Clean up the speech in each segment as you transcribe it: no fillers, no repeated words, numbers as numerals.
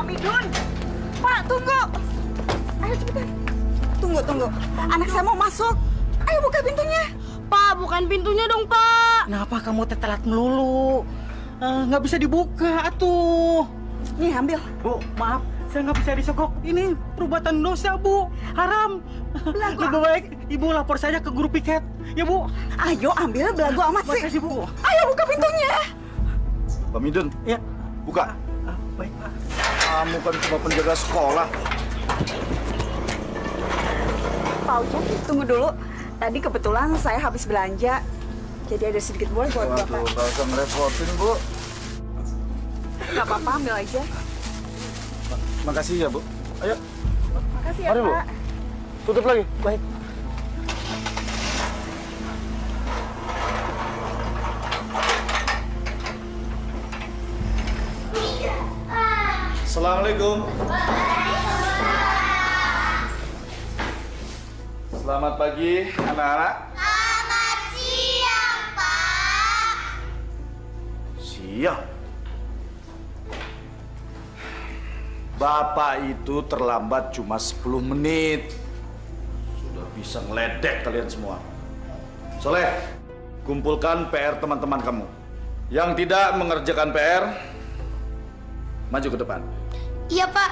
Pak Midun. Pak, tunggu. Ayo cepetan. Tunggu. Anak saya mau masuk. Ayo buka pintunya. Pak, bukan pintunya dong, Pak. Kenapa kamu telat melulu? Nggak bisa dibuka, atuh. Nih, ambil. Bu, maaf. Saya nggak bisa disogok. Ini perbuatan dosa, Bu. Haram. Lebih baik Ibu lapor saja ke guru piket. Ya, Bu. Ayo ambil, belagu amat sih. Makasih, Bu. Ayo buka pintunya. Pak Midun, Ya. buka. Baik, Pak. Kamu kan cuma penjaga sekolah. Pak Ujang, tunggu dulu. Tadi kebetulan saya habis belanja. Jadi ada sedikit boleh buat Waduh, Bapak. nggak usah ngerepotin, Bu. Gak apa-apa, ambil aja. Makasih ya, Bu. Ayo, Makasih ya, Mari, Bu. Pak. tutup lagi. Baik. Assalamualaikum. Selamat pagi, anak-anak. Selamat siang, Pak. Siap. Bapak itu terlambat cuma 10 menit. Sudah bisa ngeledek kalian semua. Soleh, kumpulkan PR teman-teman kamu. Yang tidak mengerjakan PR, maju ke depan. Iya, Pak.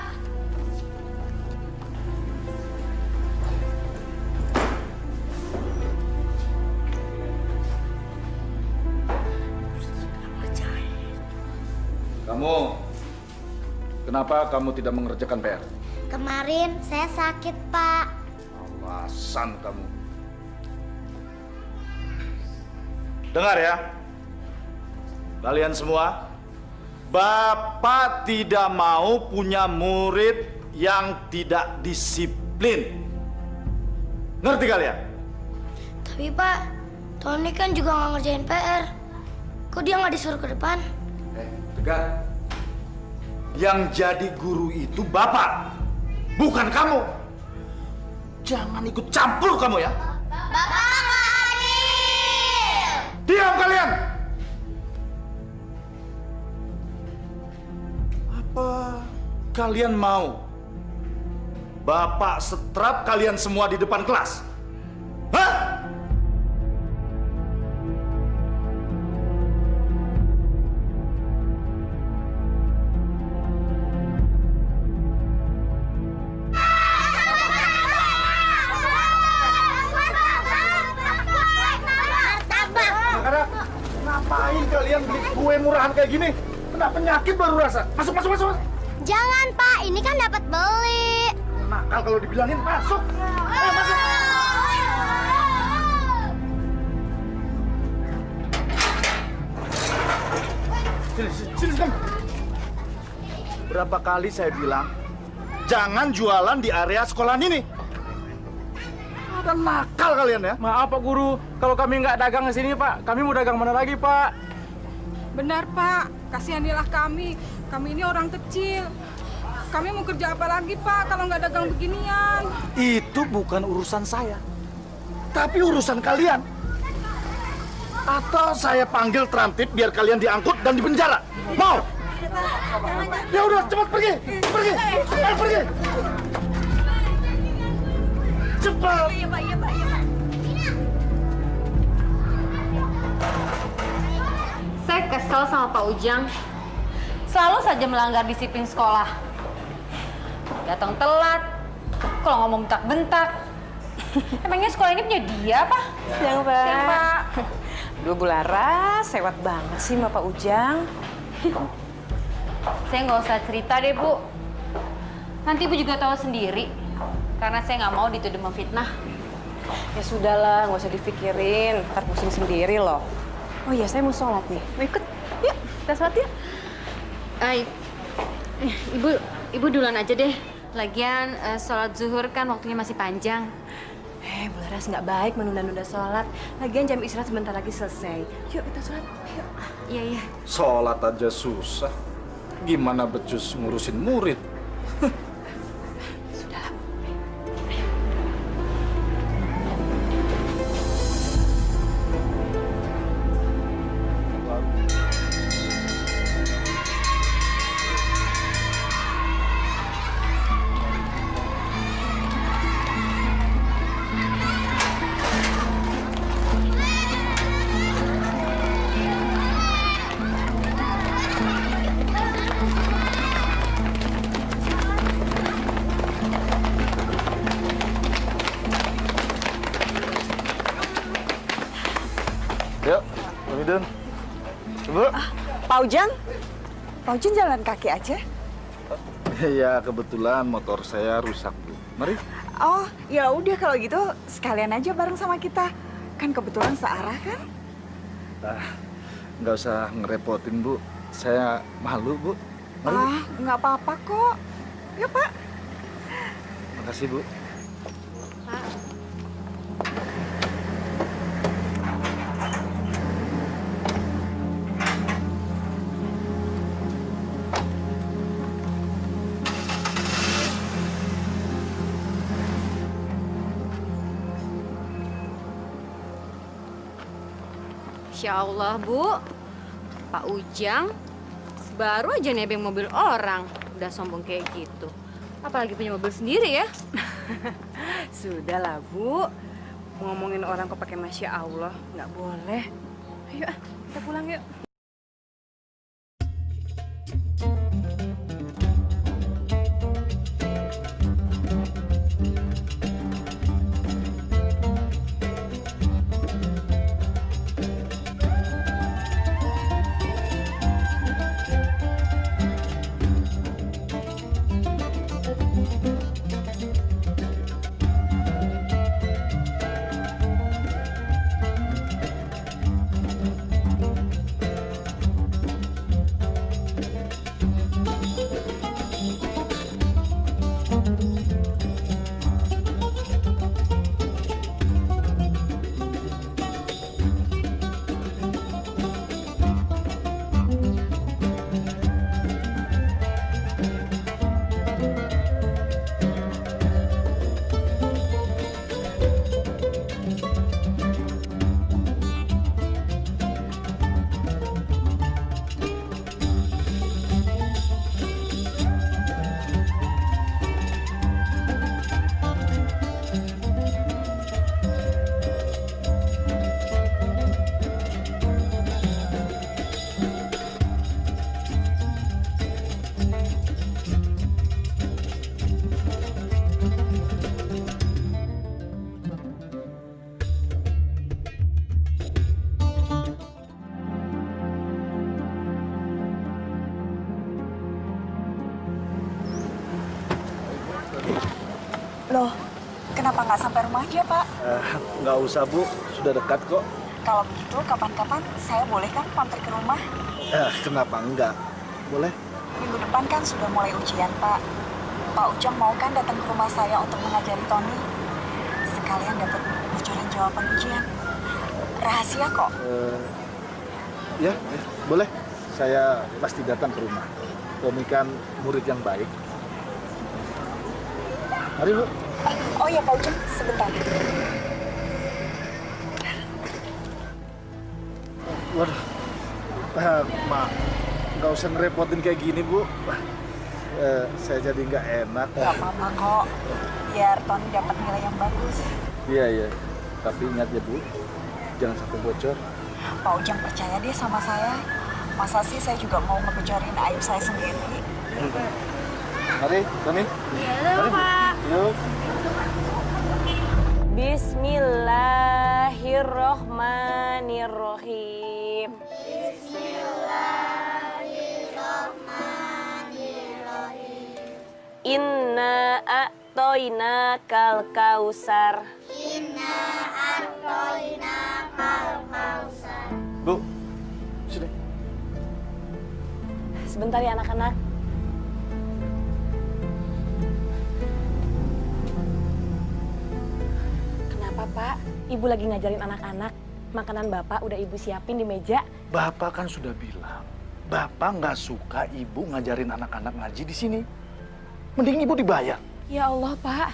Kamu, kenapa kamu tidak mengerjakan PR? Kemarin saya sakit, Pak. Alasan kamu. Dengar ya, kalian semua, Bapak tidak mau punya murid yang tidak disiplin. Ngerti kalian? Tapi, Pak, Tony kan juga nggak ngerjain PR. Kok dia nggak disuruh ke depan? Tegar. Yang jadi guru itu Bapak, bukan kamu. Jangan ikut campur kamu ya. Bapak nggak adil! Diam kalian! Apa kalian mau Bapak setrap kalian semua di depan kelas? Hah? Anak-anak, ngapain kalian beli kue murahan kayak gini? Kena penyakit baru rasa. Masuk. Jangan, Pak. Ini kan dapat beli. Nakal kalau dibilangin masuk. Ayo masuk. Sini kamu. Berapa kali saya bilang, jangan jualan di area sekolahan ini. Ada nakal kalian ya. Maaf, Pak Guru. Kalau kami nggak dagang di sini, Pak, kami mau dagang mana lagi, Pak? Benar, Pak. Kasihanilah kami. Kami ini orang kecil. Kami mau kerja apa lagi, Pak, kalau nggak dagang beginian? Itu bukan urusan saya, tapi urusan kalian. Atau saya panggil Trantip biar kalian diangkut dan dipenjara. Mau? Ya udah, cepat pergi. Ayo pergi. Cepat. Iya, Pak. Saya kesel sama Pak Ujang. Selalu saja melanggar disiplin sekolah. Datang telat, kalau ngomong bentak-bentak. Emangnya sekolah ini punya dia apa? Siang, Pak. Siang, Pak. Aduh, Bu Laras, sewot banget sih sama Pak Ujang. Saya nggak usah cerita deh, Bu. Nanti Ibu juga tahu sendiri. Karena saya nggak mau dituduh memfitnah. Ya sudahlah, nggak usah dipikirin. Ntar pusing sendiri loh. Oh iya, saya mau sholat nih. Mau ikut? Yuk, kita sholat yuk. Ibu duluan aja deh. Lagian sholat zuhur kan waktunya masih panjang. Bu Laras, nggak baik menunda-nunda sholat. Lagian jam istirahat sebentar lagi selesai. Yuk, kita sholat. Yuk. Iya. Sholat aja susah. Gimana becus ngurusin murid? Sudahlah. Midun. Bu. Pak Ujang jalan kaki aja. Ya, kebetulan motor saya rusak, Bu. Mari. Oh, ya udah kalau gitu sekalian aja bareng sama kita. Kan kebetulan searah kan? Nggak usah ngerepotin, Bu. Saya malu, Bu. Mari, Bu. Nggak apa-apa kok. Yuk, Pak. Makasih, Bu. Masya Allah, Bu. Pak Ujang baru aja nebeng mobil orang. Udah sombong kayak gitu. Apalagi punya mobil sendiri ya. Sudahlah, Bu. Ngomongin orang kok pakai Masya Allah, nggak boleh. Ayo, kita pulang yuk. Loh, kenapa nggak sampai rumah aja, Pak? Nggak usah, Bu. Sudah dekat kok. Kalau begitu, kapan-kapan saya boleh kan mampir ke rumah? Kenapa enggak? Boleh. Minggu depan kan sudah mulai ujian, Pak. Pak Ujang mau kan datang ke rumah saya untuk mengajari Tony? Sekalian dapat bocoran jawaban ujian. Rahasia kok. Ya, boleh. Saya pasti datang ke rumah. Tommy kan murid yang baik. Mari, Bu. Oh iya, Pak Ujang, sebentar. Waduh. Mak, nggak usah ngerepotin kayak gini, Bu. Saya jadi nggak enak. Gak apa-apa kok. Biar Tony dapat nilai yang bagus. Iya. Tapi ingat ya, Bu. Jangan sampai bocor. Pak Ujang percaya dia sama saya. Masa sih saya juga mau ngebocorin aib saya sendiri? Mari, Tony. Iya, Pak. Yuk. Bismillahirrohmanirrohim. Inna a'toina kal kausar. Bu, sini. Sebentar ya anak-anak. Kenapa, Pak? Ibu lagi ngajarin anak-anak. Makanan Bapak udah Ibu siapin di meja. Bapak kan sudah bilang, Bapak nggak suka Ibu ngajarin anak-anak ngaji di sini. Mending Ibu dibayar. Ya Allah, Pak.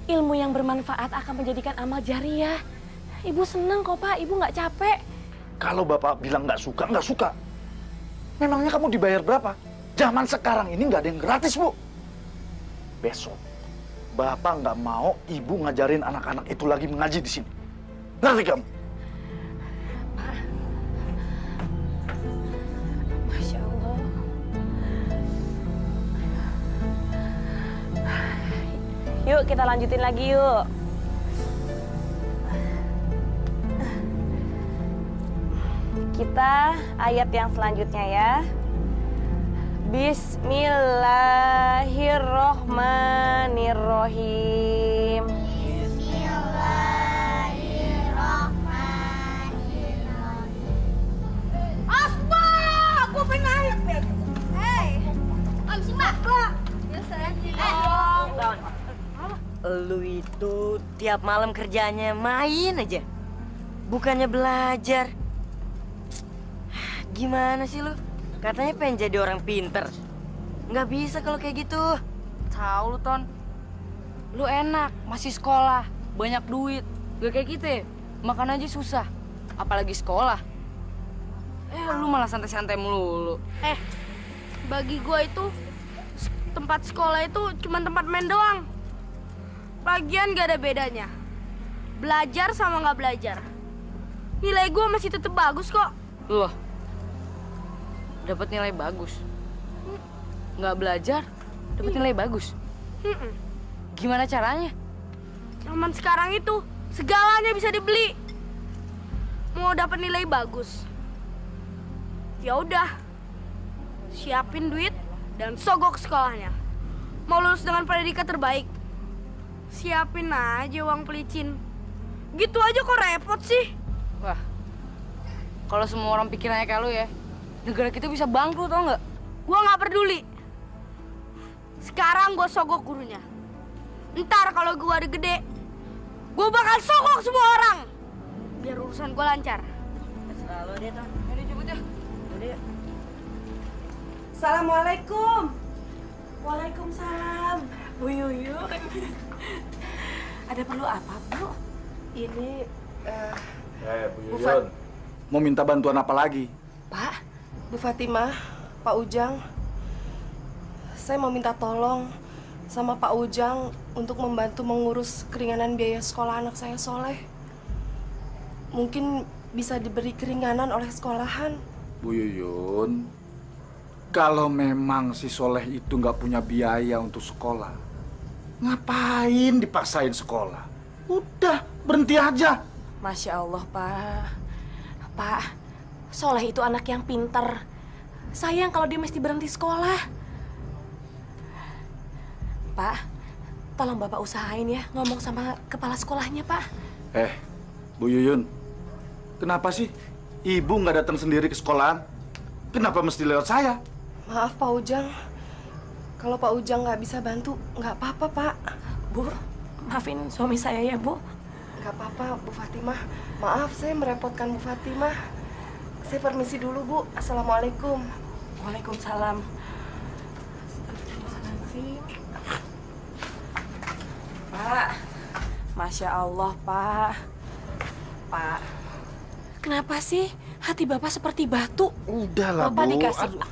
Ilmu yang bermanfaat akan menjadikan amal jariah. Ibu seneng kok, Pak. Ibu nggak capek. Kalau Bapak bilang nggak suka. Memangnya kamu dibayar berapa? Zaman sekarang ini nggak ada yang gratis, Bu. Besok, Bapak nggak mau Ibu ngajarin anak-anak itu lagi mengaji di sini. Ngerti kamu? Masya Allah. Yuk, kita lanjutin lagi yuk. kita ayat yang selanjutnya ya. Bismillahirrohmanirrohim. Lu itu tiap malam kerjanya main aja, bukannya belajar. Gimana sih lu? Katanya pengen jadi orang pinter. Nggak bisa kalau kayak gitu. Tahu lu, Ton. Lu enak, masih sekolah, banyak duit. Gak kayak kita, makan aja susah. Apalagi sekolah. Lu malah santai-santai melulu. Bagi gua itu tempat sekolah itu cuma tempat main doang. Lagian gak ada bedanya. Belajar sama nggak belajar. Nilai gua masih tetap bagus kok. Loh, dapat nilai bagus. Nggak belajar, dapat nilai bagus. Gimana caranya? Zaman sekarang itu segalanya bisa dibeli. Mau dapat nilai bagus, ya udah, siapin duit dan sogok sekolahnya. Mau lulus dengan predikat terbaik, siapin aja uang pelicin. Gitu aja kok repot sih. Wah, kalau semua orang pikirannya kayak lu ya, negara kita bisa bangkrut, tau nggak? Gua nggak peduli. Sekarang gua sogok gurunya. Ntar kalau gua udah gede, gua bakal sogok semua orang. Biar urusan gua lancar. Selalu dia tuh. Ayo jemput ya. Udah. Assalamualaikum. Waalaikumsalam. Bu Yuyun. Ada perlu apa, Bu? Ini Bu Yuyun, mau minta bantuan apa lagi? Pak, Bu Fatimah, Pak Ujang, saya mau minta tolong sama Pak Ujang untuk membantu mengurus keringanan biaya sekolah anak saya Soleh. Mungkin bisa diberi keringanan oleh sekolahan. Bu Yuyun, kalau memang si Soleh itu nggak punya biaya untuk sekolah, ngapain dipaksain sekolah? Udah, berhenti aja. Masya Allah, Pak. Pak, Soleh itu anak yang pinter. Sayang kalau dia mesti berhenti sekolah. Pak, tolong Bapak usahain ya ngomong sama kepala sekolahnya, Pak. Bu Yuyun, kenapa sih Ibu nggak datang sendiri ke sekolahan? Kenapa mesti lewat saya? Maaf, Pak Ujang. Kalau Pak Ujang nggak bisa bantu, nggak apa-apa, Pak. Bu, maafin suami saya ya, Bu. Nggak apa-apa, Bu Fatimah. Maaf, saya merepotkan Bu Fatimah. Saya permisi dulu, Bu. Assalamualaikum. Waalaikumsalam. Pak, Masya Allah, Pak. Pak, kenapa sih hati Bapak seperti batu? Udahlah, Bapak Bu. dikasih... Aduh.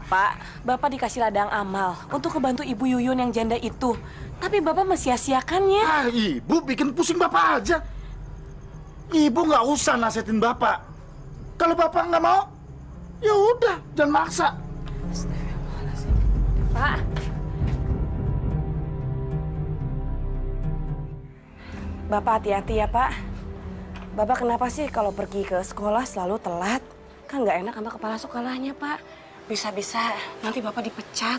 Pak, Bapak dikasih ladang amal untuk ngebantu Ibu Yuyun yang janda itu. Tapi Bapak mesia-siakannya. Ibu bikin pusing Bapak aja. Ibu nggak usah nasihatin Bapak. Kalau Bapak nggak mau, ya udah, jangan maksa. Pak. Bapak hati-hati ya, Pak. Bapak kenapa sih kalau pergi ke sekolah selalu telat? Kan nggak enak sama kepala sekolahnya, Pak. Bisa-bisa nanti Bapak dipecat.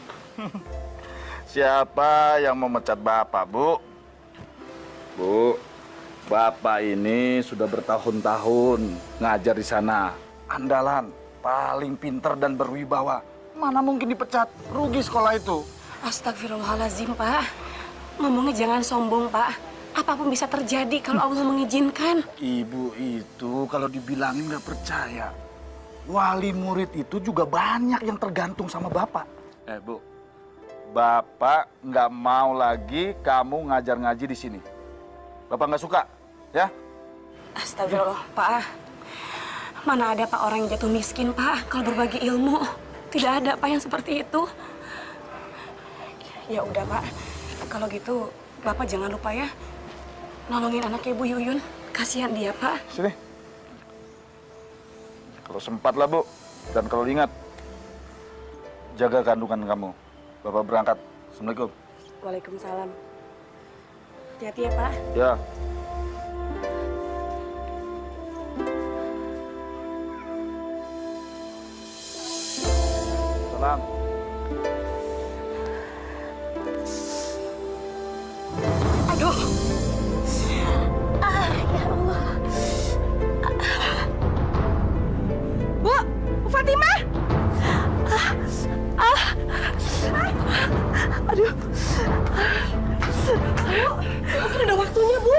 Siapa yang mau mecat Bapak, Bu? Bu, Bapak ini sudah bertahun-tahun ngajar di sana. Andalan, paling pinter dan berwibawa. Mana mungkin dipecat? Rugi sekolah itu. Astagfirullahaladzim, Pak. Ngomongnya jangan sombong, Pak. Apapun bisa terjadi kalau Allah mengizinkan. Ibu itu kalau dibilangin nggak percaya. Wali murid itu juga banyak yang tergantung sama Bapak. Bu, Bapak nggak mau lagi kamu ngajar ngaji di sini. Bapak nggak suka, ya? Astagfirullah, Pak. Mana ada Pak orang yang jatuh miskin, Pak, kalau berbagi ilmu. Tidak ada, Pak, yang seperti itu. Ya udah, Pak. Kalau gitu, Bapak jangan lupa ya nolongin anaknya Ibu Yuyun. Kasihan dia, Pak. Sini. Kalau sempat lah, Bu. Dan kalau ingat, jaga kandungan kamu. Bapak berangkat. Assalamualaikum. Waalaikumsalam. Hati-hati ya, Pak. Ya. Bang. Aduh. Ya Allah. Bu Fatimah. Aduh. Bu, mungkin udah waktunya, Bu.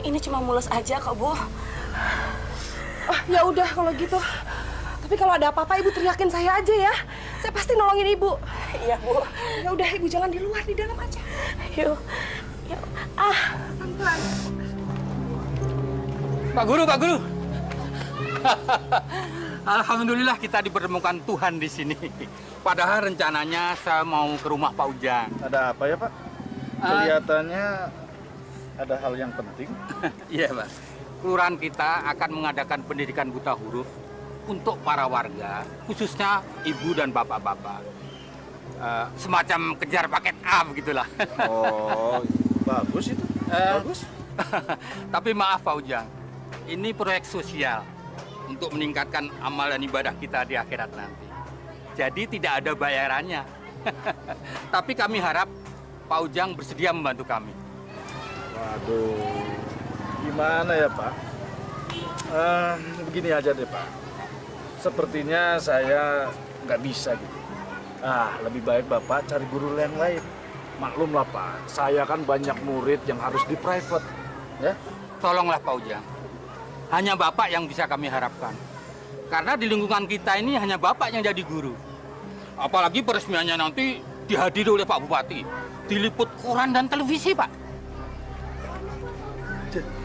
Ini cuma mules aja kok, Bu. Oh, ya udah kalau gitu. Tapi kalau ada apa-apa Ibu teriakin saya aja ya. Saya pasti nolongin Ibu. Iya, Bu. Ya udah Ibu jangan di luar, di dalam aja. Yuk. Yuk. Pelan-pelan. Pak Guru, Pak Guru. Alhamdulillah kita dipertemukan Tuhan di sini. Padahal rencananya saya mau ke rumah Pak Ujang. Ada apa ya, Pak? Kelihatannya ada hal yang penting. Iya, Pak. Kelurahan kita akan mengadakan pendidikan buta huruf untuk para warga, khususnya ibu dan bapak-bapak. Semacam kejar paket A begitulah. Oh, bagus itu. Bagus. Tapi maaf Pak Ujang, ini proyek sosial untuk meningkatkan amal dan ibadah kita di akhirat nanti. Jadi tidak ada bayarannya. Tapi kami harap Pak Ujang bersedia membantu kami. Waduh, gimana ya Pak? Begini aja deh Pak. Sepertinya saya nggak bisa gitu. Lebih baik Bapak cari guru yang lain. Maklum lah Pak, saya kan banyak murid yang harus di private. Ya? Tolonglah Pak Ujang. Hanya Bapak yang bisa kami harapkan. Karena di lingkungan kita ini hanya Bapak yang jadi guru. Apalagi peresmiannya nanti dihadiri oleh Pak Bupati. Diliput koran dan televisi, Pak.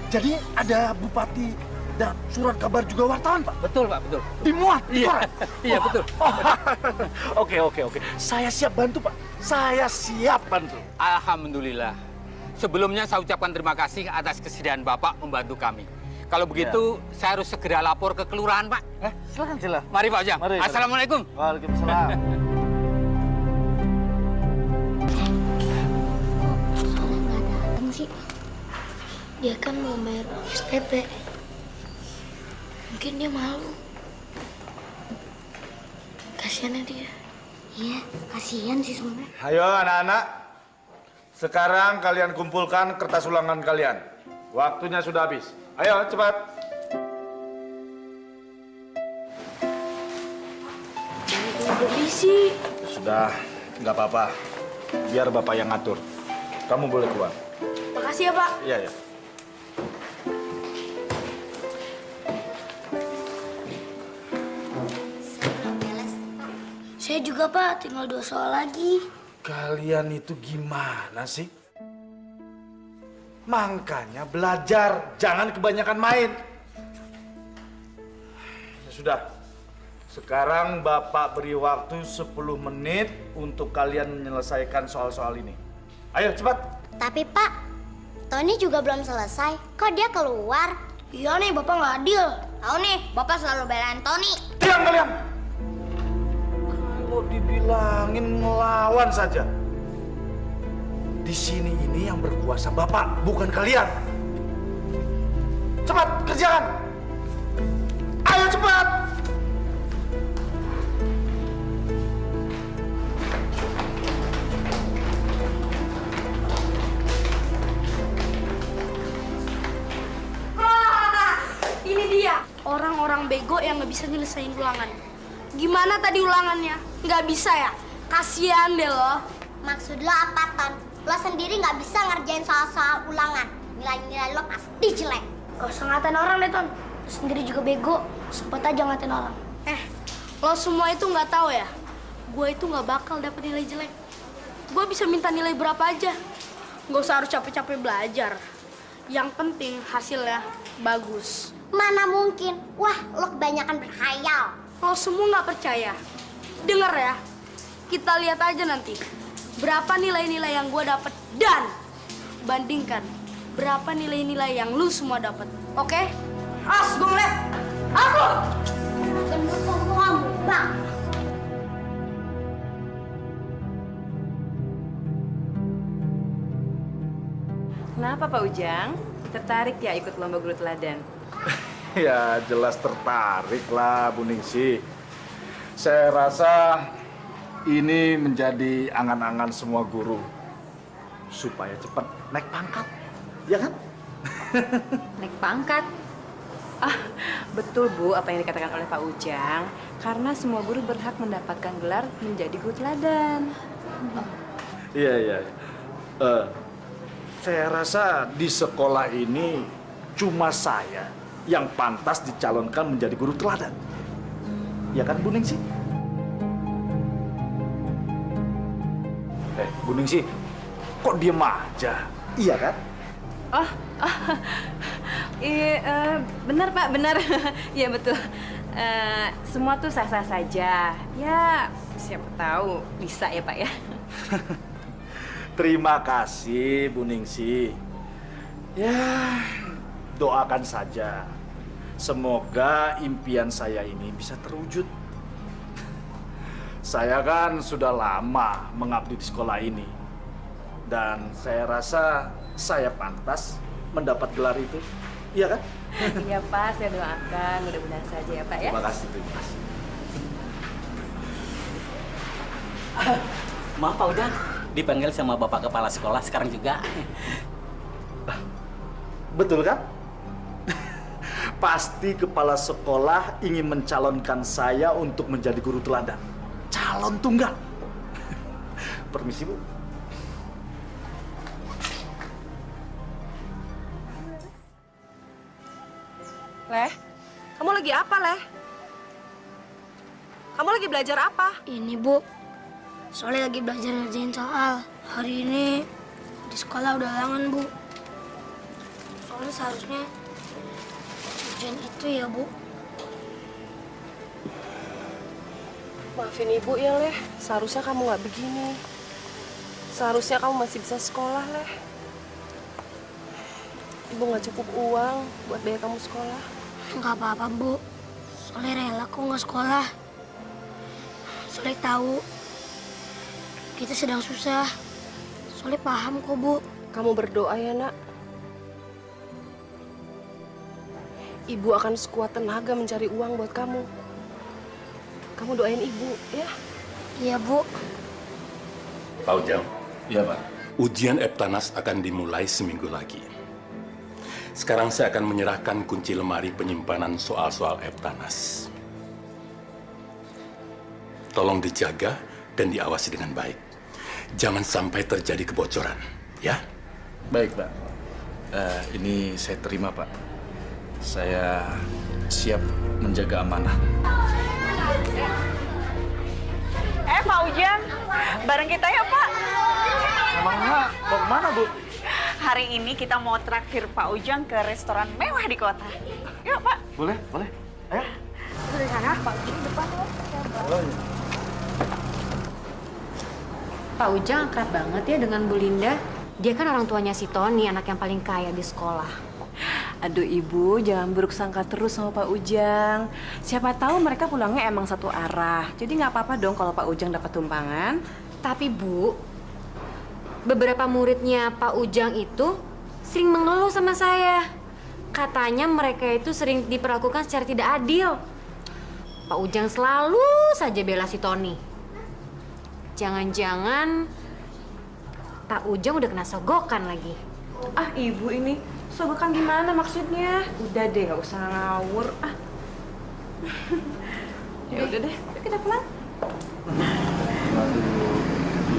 Jadi ada Bupati dan surat kabar juga wartawan, Pak? Betul, Pak, betul. Dimuat di Iya, koran? iya betul. Oke. Saya siap bantu, Pak. Saya siap bantu. Alhamdulillah. Sebelumnya saya ucapkan terima kasih atas kesediaan Bapak membantu kami. Kalau begitu, saya harus segera lapor ke kelurahan, Pak. Silakan. Mari, Pak Ujang. Mari. Assalamualaikum. Waalaikumsalam. Soalnya nggak datang sih. Dia kan mau bayar SPP. Mungkin dia malu. Kasiannya dia. Iya, kasihan sih sebenarnya. Ayo anak-anak. Sekarang kalian kumpulkan kertas ulangan kalian. Waktunya sudah habis. Ayo, cepat. Berisi. Sudah, nggak apa-apa. Biar Bapak yang ngatur. Kamu boleh keluar. Makasih ya, Pak. Iya. Saya juga, Pak. Tinggal 2 soal lagi. Kalian itu gimana sih? Makanya belajar, jangan kebanyakan main. Ya sudah, sekarang Bapak beri waktu 10 menit untuk kalian menyelesaikan soal-soal ini. Ayo, cepat. Tapi, Pak, Tony juga belum selesai. Kok dia keluar? Iya nih, Bapak nggak adil. Tahu nih, Bapak selalu belain Tony. Diam kalian! Kalau dibilangin ngelawan saja. Di sini ini yang berkuasa Bapak, bukan kalian. Cepat, kerjakan. Ayo cepat. Ini dia, orang-orang bego yang nggak bisa nyelesain ulangan. Gimana tadi ulangannya? Nggak bisa ya? Kasian deh lo. Maksud lo apa, Ton? Lo sendiri nggak bisa ngerjain soal-soal ulangan. Nilai-nilai lo pasti jelek. Gak usah ngatain orang deh, Ton. Lo sendiri juga bego. Sempet aja ngatain orang. Lo semua itu nggak tahu ya? Gue itu nggak bakal dapet nilai jelek. Gue bisa minta nilai berapa aja. Gak usah harus capek-capek belajar. Yang penting hasilnya bagus. Mana mungkin? Wah, lo kebanyakan berkhayal. Lo semua nggak percaya? Dengar ya. Kita lihat aja nanti. Berapa nilai-nilai yang gue dapet dan bandingkan berapa nilai-nilai yang lu semua dapet. Oke? As, gue ngeliat. As lo! Bener kamu, Bang. Kenapa Pak Ujang? Tertarik ya ikut lomba guru teladan? Ya jelas tertarik lah Bu Ningsih. Saya rasa ini menjadi angan-angan semua guru supaya cepat naik pangkat, ya kan? Naik pangkat. Betul Bu, apa yang dikatakan oleh Pak Ujang. Karena semua guru berhak mendapatkan gelar menjadi guru teladan. Iya. Saya rasa di sekolah ini cuma saya yang pantas dicalonkan menjadi guru teladan. Ya kan, Bu Ningsih? Bu Ningsih, kok diem aja? Iya kan? Iya, benar Pak, benar. Iya betul. Semua tuh sah-sah saja. Ya, siapa tahu bisa ya Pak ya. Terima kasih, Bu Ningsih. Ya, doakan saja. Semoga impian saya ini bisa terwujud. Saya kan sudah lama mengabdi di sekolah ini. Dan saya rasa saya pantas mendapat gelar itu. Iya kan? Iya Pak, saya doakan mudah-mudahan saja ya Pak ya. Terima kasih. Maaf Pak Ujang, dipanggil sama Bapak Kepala Sekolah sekarang juga. Betul kan? Pasti kepala sekolah ingin mencalonkan saya untuk menjadi guru teladan. Calon tunggal. Permisi, Bu. Leh, kamu lagi apa, Leh? Kamu lagi belajar apa? Ini Bu, soalnya lagi belajar ngerjain soal. Hari ini di sekolah udah halangan Bu. Soalnya seharusnya ujian itu ya Bu. Maafin Ibu ya, Leh. Seharusnya kamu nggak begini. Seharusnya kamu masih bisa sekolah, Leh. Ibu nggak cukup uang buat biaya kamu sekolah. Nggak apa-apa Bu, soalnya rela kok nggak sekolah. Soalnya tahu kita sedang susah. Soalnya paham kok Bu. Kamu berdoa ya, Nak. Ibu akan sekuat tenaga mencari uang buat kamu. Kamu doain Ibu, ya? Iya, Bu. Pak Ujang. Iya, Pak. Ujian Eptanas akan dimulai seminggu lagi. Sekarang saya akan menyerahkan kunci lemari penyimpanan soal-soal Eptanas. Tolong dijaga dan diawasi dengan baik. Jangan sampai terjadi kebocoran, ya? Baik, Pak. Ini saya terima, Pak. Saya siap menjaga amanah. Pak Ujang, bareng kita ya Pak. Emangnya mau kemana, Bu? Hari ini kita mau traktir Pak Ujang ke restoran mewah di kota. Yuk Pak. Boleh. Ayo. Dari sana, Pak Ujang di depan ya. Pak Ujang akrab banget ya dengan Bu Linda. Dia kan orang tuanya si Tony, anak yang paling kaya di sekolah. Aduh Ibu, jangan buruk sangka terus sama Pak Ujang. Siapa tahu mereka pulangnya emang satu arah. Jadi nggak apa-apa dong kalau Pak Ujang dapat tumpangan. Tapi Bu, beberapa muridnya Pak Ujang itu sering mengeluh sama saya. Katanya mereka itu sering diperlakukan secara tidak adil. Pak Ujang selalu saja bela si Tony. Jangan-jangan Pak Ujang udah kena sogokan lagi. Ah Ibu ini, sogokan gimana maksudnya? Udah deh, nggak usah ngawur. Ya udah deh, yuk kita pulang. Aduh,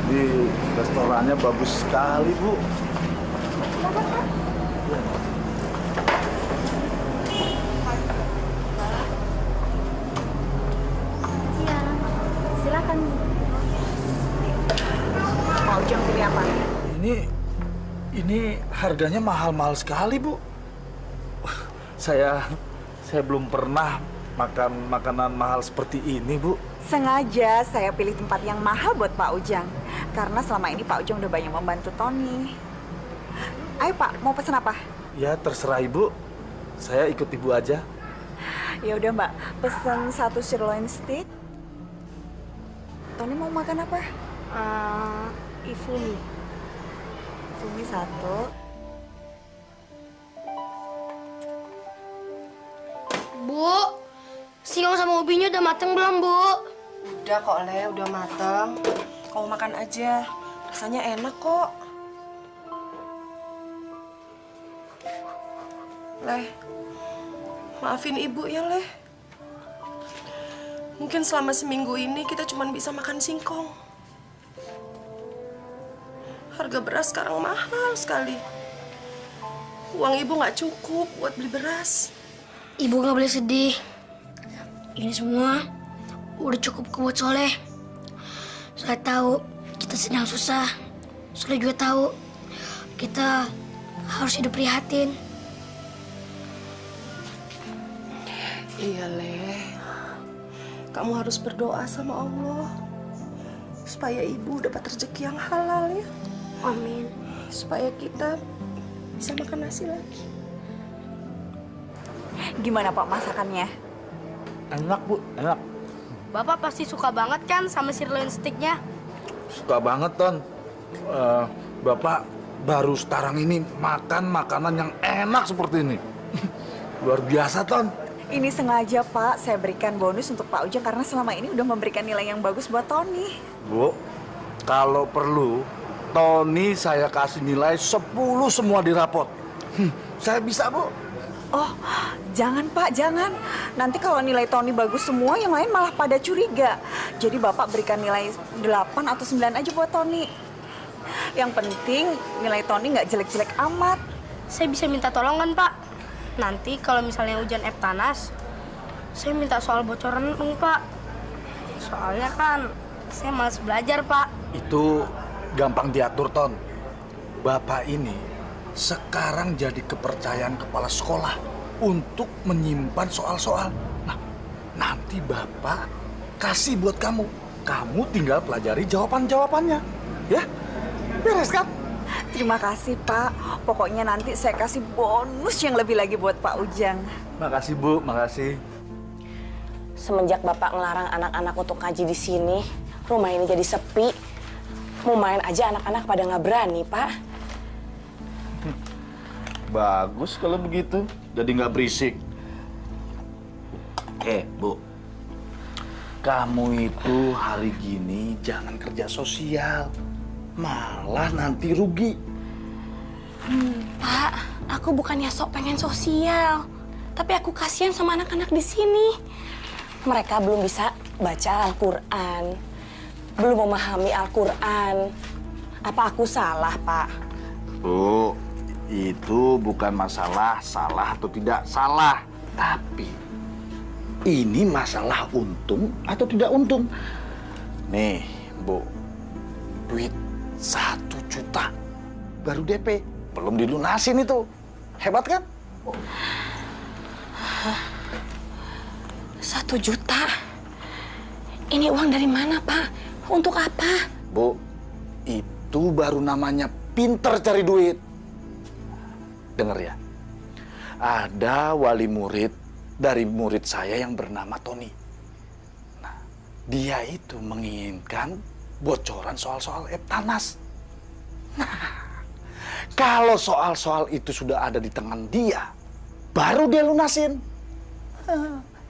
ini restorannya bagus sekali, Bu. Silakan. Pak Ujang pilih apa? Ini harganya mahal-mahal sekali, Bu. Saya belum pernah makan makanan mahal seperti ini, Bu. Sengaja saya pilih tempat yang mahal buat Pak Ujang. Karena selama ini Pak Ujang udah banyak membantu Tony. Ayo Pak, mau pesan apa? Ya, terserah Ibu. Saya ikut Ibu aja. Ya udah Mbak, pesan 1 sirloin steak. Tony mau makan apa? Ifumi. Ifumi 1. Bu, singkong sama ubinya udah mateng belum, Bu? Udah kok, Le. Udah mateng. Kamu makan aja. Rasanya enak kok. Le, maafin Ibu ya, Le. Mungkin selama seminggu ini kita cuma bisa makan singkong. Harga beras sekarang mahal sekali. Uang Ibu nggak cukup buat beli beras. Ibu nggak boleh sedih. Ini semua udah cukup buat Soleh. Soleh tahu kita sedang susah. Soleh juga tahu kita harus hidup prihatin. Iya, Le. Kamu harus berdoa sama Allah supaya Ibu dapat rezeki yang halal ya. Amin. Supaya kita bisa makan nasi lagi. Gimana Pak masakannya? Enak, Bu. Enak. Bapak pasti suka banget kan sama sirloin steaknya? Suka banget, Ton. Bapak baru sekarang ini makan makanan yang enak seperti ini. Luar biasa, Ton. Ini sengaja Pak, saya berikan bonus untuk Pak Ujang karena selama ini udah memberikan nilai yang bagus buat Tony. Bu, kalau perlu, Tony saya kasih nilai 10 semua di rapot. Saya bisa, Bu. Oh, jangan Pak, jangan. Nanti kalau nilai Tony bagus semua, yang lain malah pada curiga. Jadi Bapak berikan nilai 8 atau 9 aja buat Tony. Yang penting nilai Tony nggak jelek-jelek amat. Saya bisa minta tolong kan Pak? Nanti kalau misalnya ujian Eptanas, saya minta soal bocoran dong Pak. Soalnya kan saya malas belajar Pak. Itu gampang diatur, Ton. Bapak ini sekarang jadi kepercayaan kepala sekolah untuk menyimpan soal-soal. Nah, nanti Bapak kasih buat kamu. Kamu tinggal pelajari jawaban-jawabannya. Ya? Beres kan? Terima kasih Pak. Pokoknya nanti saya kasih bonus yang lebih lagi buat Pak Ujang. Makasih Bu, makasih. Semenjak Bapak ngelarang anak-anak untuk ngaji di sini, rumah ini jadi sepi. Mau main aja anak-anak pada nggak berani, Pak. Bagus kalau begitu, jadi nggak berisik. Bu, kamu itu hari gini jangan kerja sosial, malah nanti rugi. Pak, aku bukannya sok pengen sosial, tapi aku kasihan sama anak-anak di sini. Mereka belum bisa baca Al-Quran, belum memahami Al-Quran. Apa aku salah, Pak? Bu, itu bukan masalah salah atau tidak salah, tapi ini masalah untung atau tidak untung. Nih, Bu, duit 1 juta baru DP, belum dilunasin itu. Hebat kan? 1 juta? Ini uang dari mana, Pak? Untuk apa? Bu, itu baru namanya pinter cari duit. Dengar ya, ada wali murid dari murid saya yang bernama Tony. Nah, dia itu menginginkan bocoran soal-soal Eptanas. Nah, kalau soal-soal itu sudah ada di tangan dia, baru dia lunasin.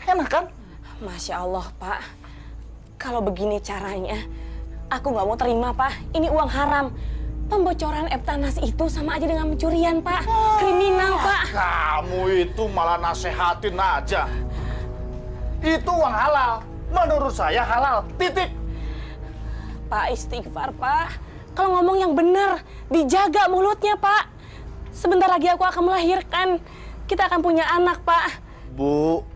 Enak kan? Masya Allah, Pak. Kalau begini caranya, aku nggak mau terima, Pak. Ini uang haram. Pembocoran Eptanas itu sama aja dengan pencurian, Pak. Kriminal, Pak. Kamu itu malah nasehatin aja. Itu uang halal. Menurut saya halal. Titik. Pak, istighfar, Pak. Kalau ngomong yang benar, dijaga mulutnya, Pak. Sebentar lagi aku akan melahirkan. Kita akan punya anak, Pak. Bu,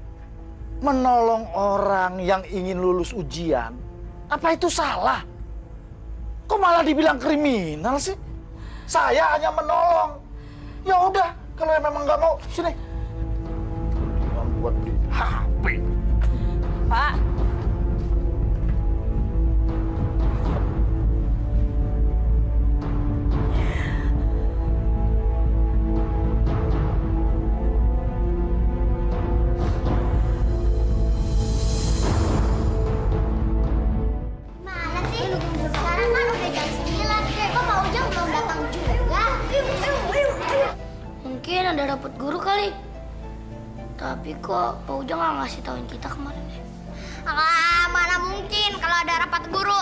menolong orang yang ingin lulus ujian, apa itu salah? Kok malah dibilang kriminal sih? Saya hanya menolong. Ya udah, kalau memang nggak mau, sini. Uang buat beli HP. Pak. Mungkin ada rapot guru kali. Tapi kok Pak Ujang nggak ngasih tauin kita kemarin ya? mana mungkin kalau ada rapat guru.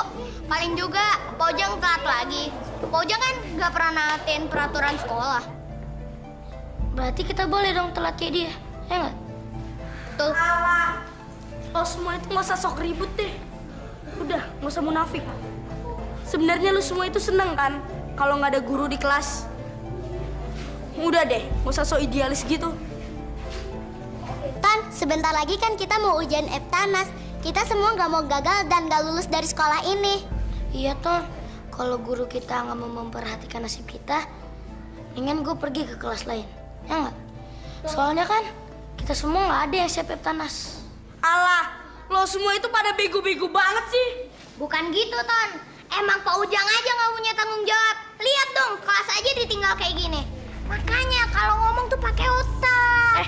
Paling juga Pak Ujang telat lagi. Pak Ujang kan nggak pernah naatin peraturan sekolah. Berarti kita boleh dong telat kayak dia, ya nggak? Tuh. Lo semua itu nggak usah sok ribut deh. Udah, nggak usah munafik. Sebenarnya lu semua itu seneng kan kalau nggak ada guru di kelas? Udah deh, nggak usah sok idealis gitu. Tan, sebentar lagi kan kita mau ujian Eptanas. Kita semua nggak mau gagal dan nggak lulus dari sekolah ini. Iya, Ton. Kalau guru kita nggak mau memperhatikan nasib kita, ingin gue pergi ke kelas lain, ya nggak? Soalnya kan kita semua nggak ada yang siap Eptanas. Alah, lo semua itu pada bego-bego banget sih. Bukan gitu, Ton. Emang Pak Ujang aja nggak punya tanggung jawab. Lihat dong, kelas aja ditinggal kayak gini. Makanya kalau ngomong tuh pakai otak.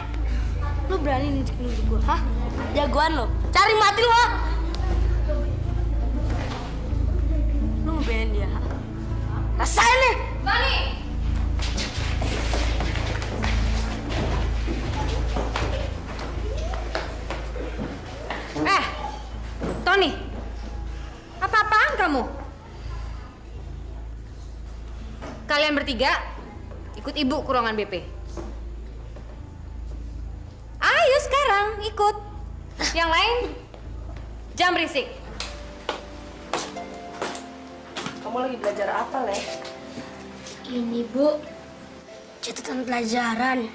Lu berani nunjuk-nunjuk gue, hah? Jagoan lo, cari mati lo. Lu ngebelain dia, ha? Rasain nih! Bani! Tony, apa-apaan kamu? Kalian bertiga ikut ibu ke ruangan BP. Ayo sekarang ikut. Yang lain jangan berisik. Kamu lagi belajar apa, Le? Ini, Bu, catatan pelajaran.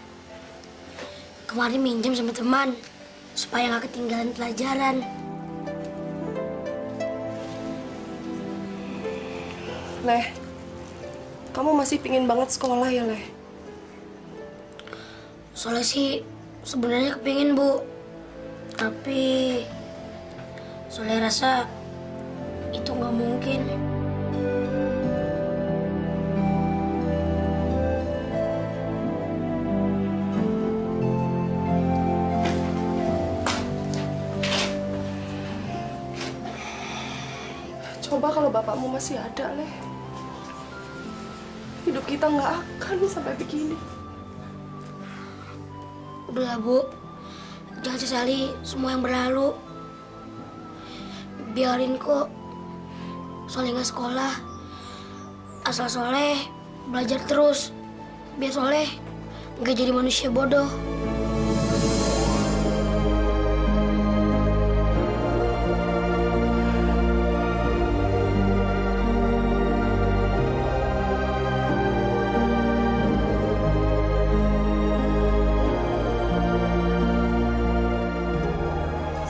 Kemarin minjem sama teman supaya nggak ketinggalan pelajaran. Leh, kamu masih pingin banget sekolah ya, Leh? Soalnya sih sebenarnya kepingin, Bu. Tapi Soleh rasa itu nggak mungkin. Coba kalau bapakmu masih ada, Leh. Hidup kita nggak akan sampai begini. Udahlah, Bu. Jangan sesali semua yang berlalu. Biarin kok Soleh nggak sekolah. Asal Soleh belajar terus. Biar Soleh nggak jadi manusia bodoh.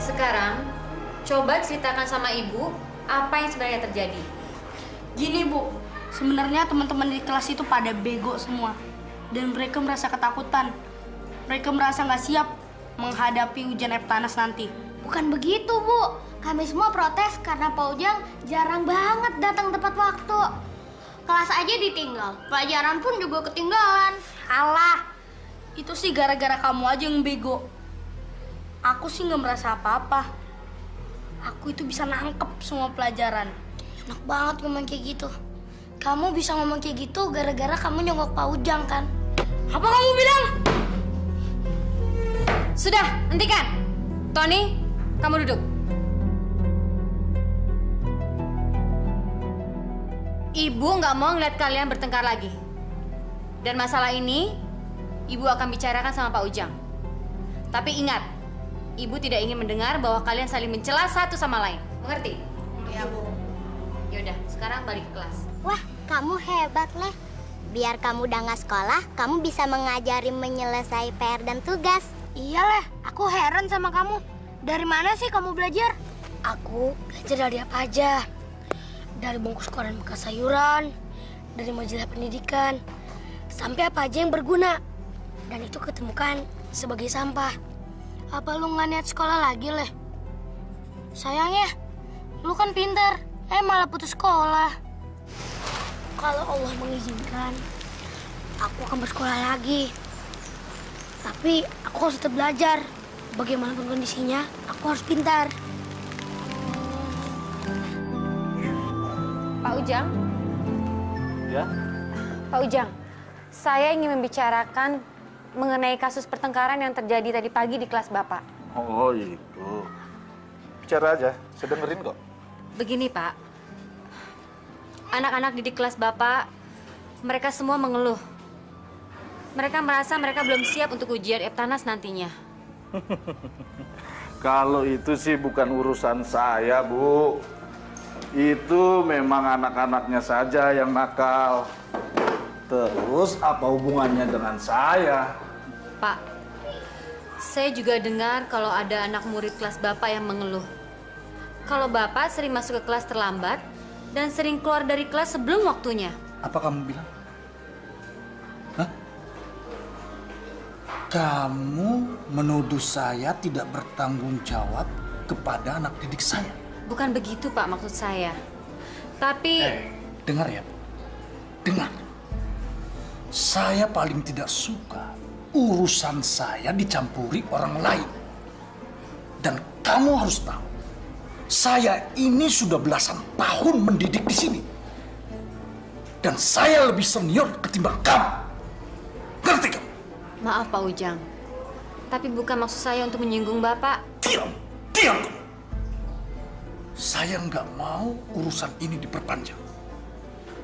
Sekarang, coba ceritakan sama ibu apa yang sebenarnya terjadi. Gini, Bu. Sebenarnya teman-teman di kelas itu pada bego semua. Dan mereka merasa ketakutan. Mereka merasa nggak siap menghadapi ujian Eptanas nanti. Bukan begitu, Bu. Kami semua protes karena Pak Ujang jarang banget datang tepat waktu. Kelas aja ditinggal, pelajaran pun juga ketinggalan. Alah, itu sih gara-gara kamu aja yang bego. Aku sih nggak merasa apa-apa. Aku itu bisa nangkep semua pelajaran. Enak banget ngomong kayak gitu. Kamu bisa ngomong kayak gitu gara-gara kamu nyogok Pak Ujang, kan? Apa kamu bilang? Sudah, hentikan. Tony, kamu duduk. Ibu nggak mau ngeliat kalian bertengkar lagi. Dan masalah ini, Ibu akan bicarakan sama Pak Ujang. Tapi ingat, Ibu tidak ingin mendengar bahwa kalian saling mencela satu sama lain. Mengerti? Iya, Bu. Yaudah, sekarang balik ke kelas. Wah, kamu hebat, Leh. Biar kamu udah nggak sekolah, kamu bisa mengajari menyelesaikan PR dan tugas. Iya, Leh. Aku heran sama kamu. Dari mana sih kamu belajar? Aku belajar dari apa aja. Dari bungkus koran bekas sayuran, dari majalah pendidikan, sampai apa aja yang berguna. Dan itu ketemukan sebagai sampah. Apa lu nggak niat sekolah lagi, Leh? Sayangnya, lu kan pintar, malah putus sekolah. Kalau Allah mengizinkan, aku akan bersekolah lagi. Tapi aku harus tetap belajar. Bagaimanapun kondisinya, aku harus pintar. Pak Ujang? Ya? Pak Ujang, saya ingin membicarakan mengenai kasus pertengkaran yang terjadi tadi pagi di kelas Bapak. Oh itu. bicara aja, saya dengerin kok. Begini, Pak. Anak-anak didik kelas Bapak, mereka semua mengeluh. Mereka merasa mereka belum siap untuk ujian Eptanas nantinya. Kalau itu sih bukan urusan saya, Bu. Itu memang anak-anaknya saja yang nakal. Terus apa hubungannya dengan saya? Pak, saya juga dengar kalau ada anak murid kelas Bapak yang mengeluh. Kalau Bapak sering masuk ke kelas terlambat dan sering keluar dari kelas sebelum waktunya. Apa kamu bilang? Hah? Kamu menuduh saya tidak bertanggung jawab kepada anak didik saya. Bukan begitu, Pak, maksud saya. Tapi... Dengar ya, Bu. Dengar. Saya paling tidak suka urusan saya dicampuri orang lain. Dan kamu harus tahu, saya ini sudah belasan tahun mendidik di sini. Dan saya lebih senior ketimbang kamu. Ngerti kamu? Maaf, Pak Ujang. Tapi bukan maksud saya untuk menyinggung Bapak. Diam! Diam kamu! Saya nggak mau urusan ini diperpanjang.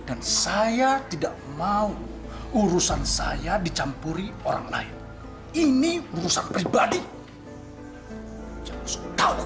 Dan saya tidak mau urusan saya dicampuri orang lain. Ini urusan pribadi. Jangan sok tahu.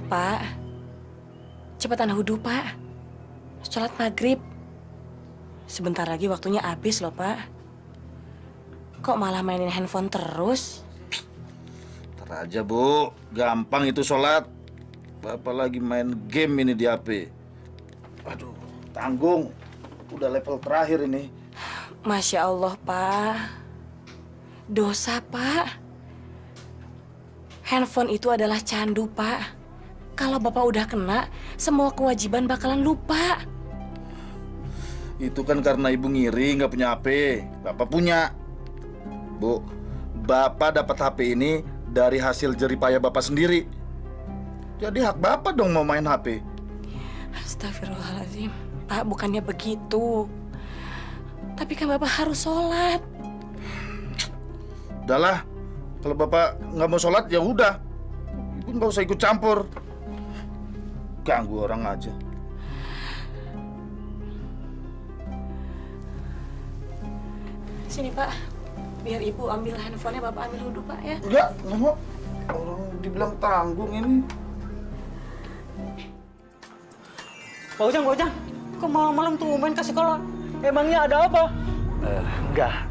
Pak, cepetan wudhu, Pak. Sholat maghrib. Sebentar lagi waktunya habis loh, Pak. Kok malah mainin handphone terus? Ntar aja, Bu. Gampang itu sholat. Bapak lagi main game ini di HP. Aduh, tanggung. Udah level terakhir ini. Masya Allah, Pak. Dosa, Pak. Handphone itu adalah candu, Pak. Kalau Bapak udah kena, semua kewajiban bakalan lupa. Itu kan karena Ibu ngiri nggak punya HP. Bapak punya. Bu, Bapak dapat HP ini dari hasil jeripaya Bapak sendiri. Jadi hak Bapak dong mau main HP. Astagfirullahaladzim. Pak, bukannya begitu. Tapi kan Bapak harus sholat. Udahlah, kalau Bapak nggak mau sholat ya udah. Ibu nggak usah ikut campur. Ganggu orang aja. Sini, Pak. Biar Ibu ambil handphonenya, Bapak ambil wudhu, Pak, ya. Enggak mau. Orang dibilang tanggung ini. Pak Ujang, kok malam-malam tumben ke sekolah? Emangnya ada apa? Enggak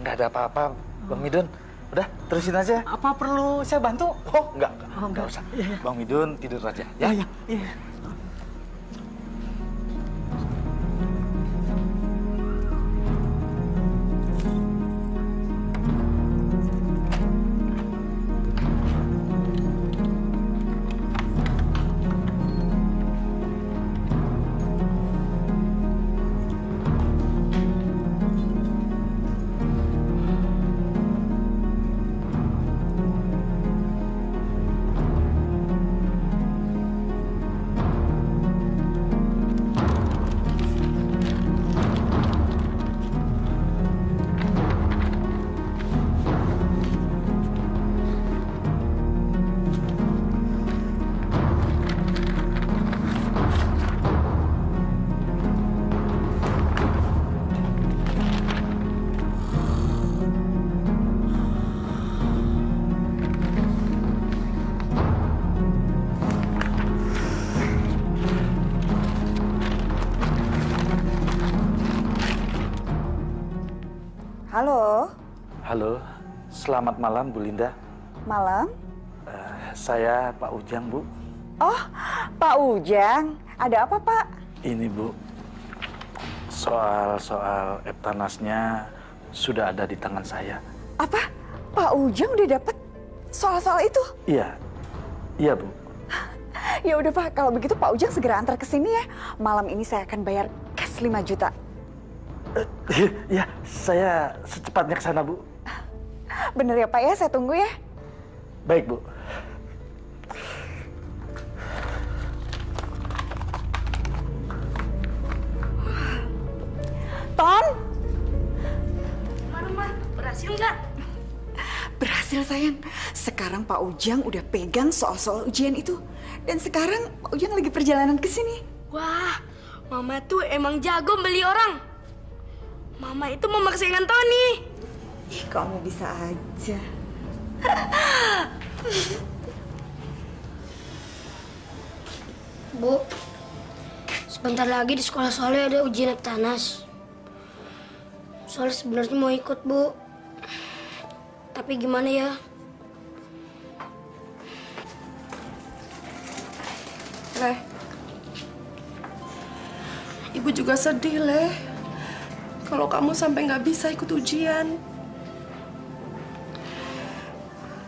ada apa-apa, Bang Midun. Udah, terusin aja. Apa perlu saya bantu? Oh, enggak usah. Iya. Bang Midun tidur aja, ya? Iya. Halo. Halo, selamat malam Bu Linda. Malam. Saya Pak Ujang, Bu. Oh, Pak Ujang. Ada apa, Pak? Ini, Bu. Soal Eptanasnya sudah ada di tangan saya. Apa? Pak Ujang udah dapet soal-soal itu? Iya, Bu. Ya udah Pak, kalau begitu Pak Ujang segera antar ke sini ya. Malam ini saya akan bayar cash 5 juta. Ya, saya secepatnya ke sana, Bu. Bener ya Pak ya, saya tunggu ya. Baik, Bu. Ton? Gimana, Ma? Berhasil nggak? Berhasil sayang. Sekarang Pak Ujang udah pegang soal-soal ujian itu. Dan sekarang Pak Ujang lagi perjalanan ke sini. Wah, Mama tuh emang jago beli orang. Mama itu mama kesayangan Tony. Ih, kamu bisa aja. Bu, sebentar lagi di sekolah Soleh ada ujian Eptanas. Soleh sebenarnya mau ikut, Bu. Tapi gimana ya? Leh, Ibu juga sedih, Leh. Kalau kamu sampai nggak bisa ikut ujian.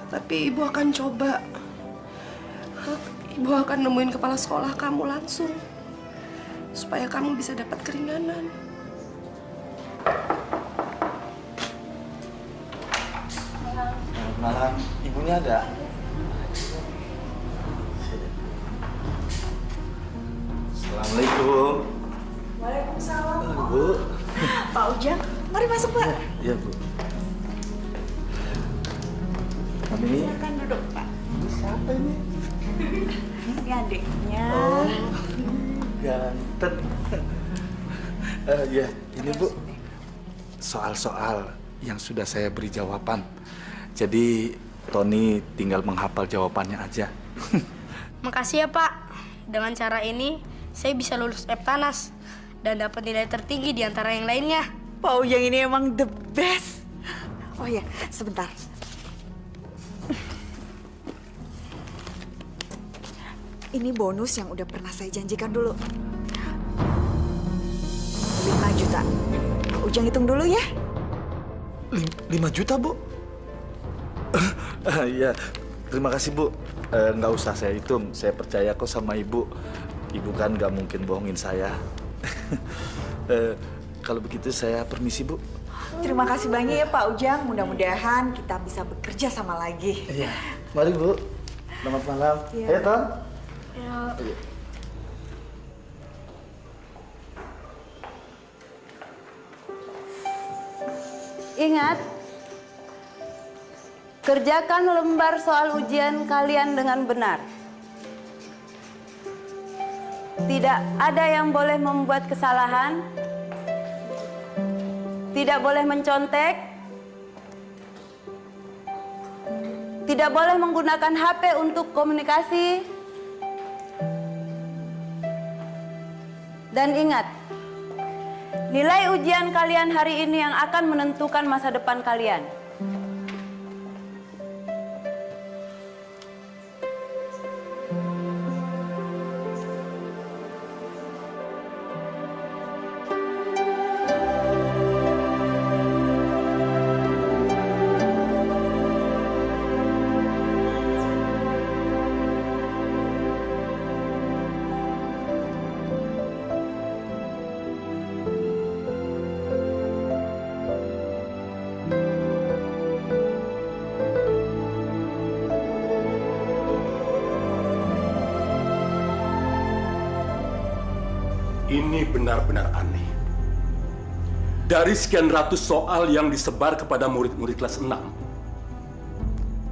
Tapi Ibu akan coba. Ibu akan nemuin kepala sekolah kamu langsung. Supaya kamu bisa dapat keringanan. Malam, ibunya ada? Assalamualaikum. Waalaikumsalam. Bu. Pak Ujang, mari masuk Pak. Iya, Bu. Kami Silakan duduk Pak. Siapa ini? Ini adiknya. Oh, ganteng. Ya, ini Bu. Soal-soal yang sudah saya beri jawaban. Jadi, Tony tinggal menghafal jawabannya aja. Makasih ya, Pak. Dengan cara ini, saya bisa lulus Eptanas dan dapat nilai tertinggi di antara yang lainnya. Pak Ujang ini emang the best. Oh ya, sebentar. Ini bonus yang udah pernah saya janjikan dulu. 5 juta. Pak Ujang hitung dulu ya. 5 juta, Bu? Iya, terima kasih, Bu. Nggak usah saya hitung, saya percaya kok sama Ibu. Ibu kan nggak mungkin bohongin saya. Kalau begitu saya permisi, Bu. Terima kasih banyak ya Pak Ujang. Mudah-mudahan kita bisa bekerja sama lagi. Iya. Mari, Bu. Selamat malam. Iya. Ayo, Ton. Ya. Ingat, kerjakan lembar soal ujian kalian dengan benar. Tidak ada yang boleh membuat kesalahan, tidak boleh mencontek, tidak boleh menggunakan HP untuk komunikasi, dan ingat, nilai ujian kalian hari ini yang akan menentukan masa depan kalian. Ini benar-benar aneh. Dari sekian ratus soal yang disebar kepada murid-murid kelas 6,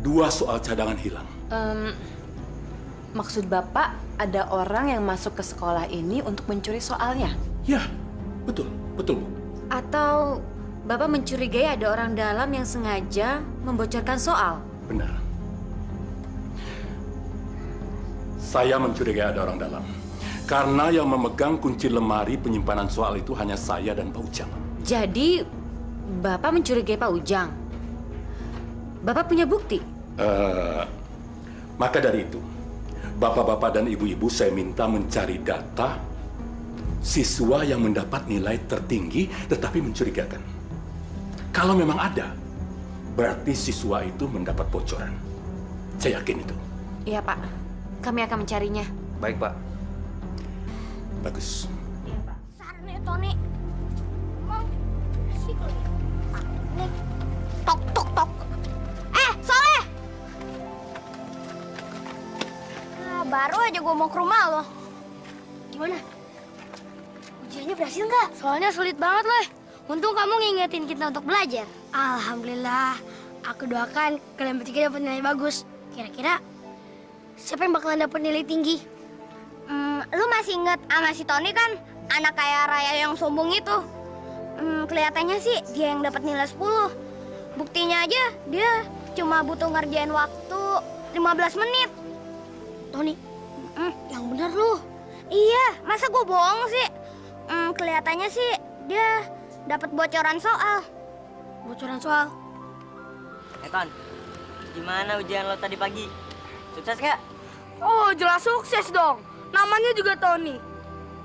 2 soal cadangan hilang. Maksud Bapak ada orang yang masuk ke sekolah ini untuk mencuri soalnya? Ya, betul, betul, Bu. Atau Bapak mencurigai ada orang dalam yang sengaja membocorkan soal? Benar. Saya mencurigai ada orang dalam. Karena yang memegang kunci lemari penyimpanan soal itu hanya saya dan Pak Ujang. Jadi, Bapak mencurigai Pak Ujang? Bapak punya bukti? Maka dari itu, Bapak-bapak dan Ibu-ibu saya minta mencari data siswa yang mendapat nilai tertinggi tetapi mencurigakan. Kalau memang ada, berarti siswa itu mendapat bocoran. Saya yakin itu. Iya, Pak. Kami akan mencarinya. Baik, Pak. Bagus. Sarne Tony. Nih. Tok tok tok. Soleh. Nah, baru aja gue mau ke rumah lo. Gimana? Ujiannya berhasil nggak? Soalnya sulit banget loh. Untung kamu ngingetin kita untuk belajar. Alhamdulillah. Aku doakan kalian bertiga dapat nilai bagus. Kira-kira siapa yang bakalan dapat nilai tinggi? Lu masih inget sama si Tony kan? Anak kaya raya yang sombong itu. Kelihatannya sih dia yang dapat nilai 10. Buktinya aja dia cuma butuh ngerjain waktu 15 menit. Tony, yang bener lu. Iya, masa gue bohong sih? Kelihatannya sih dia dapat bocoran soal. Bocoran soal? Ton, gimana ujian lo tadi pagi? Sukses gak? Oh, jelas sukses dong. Namanya juga Tony.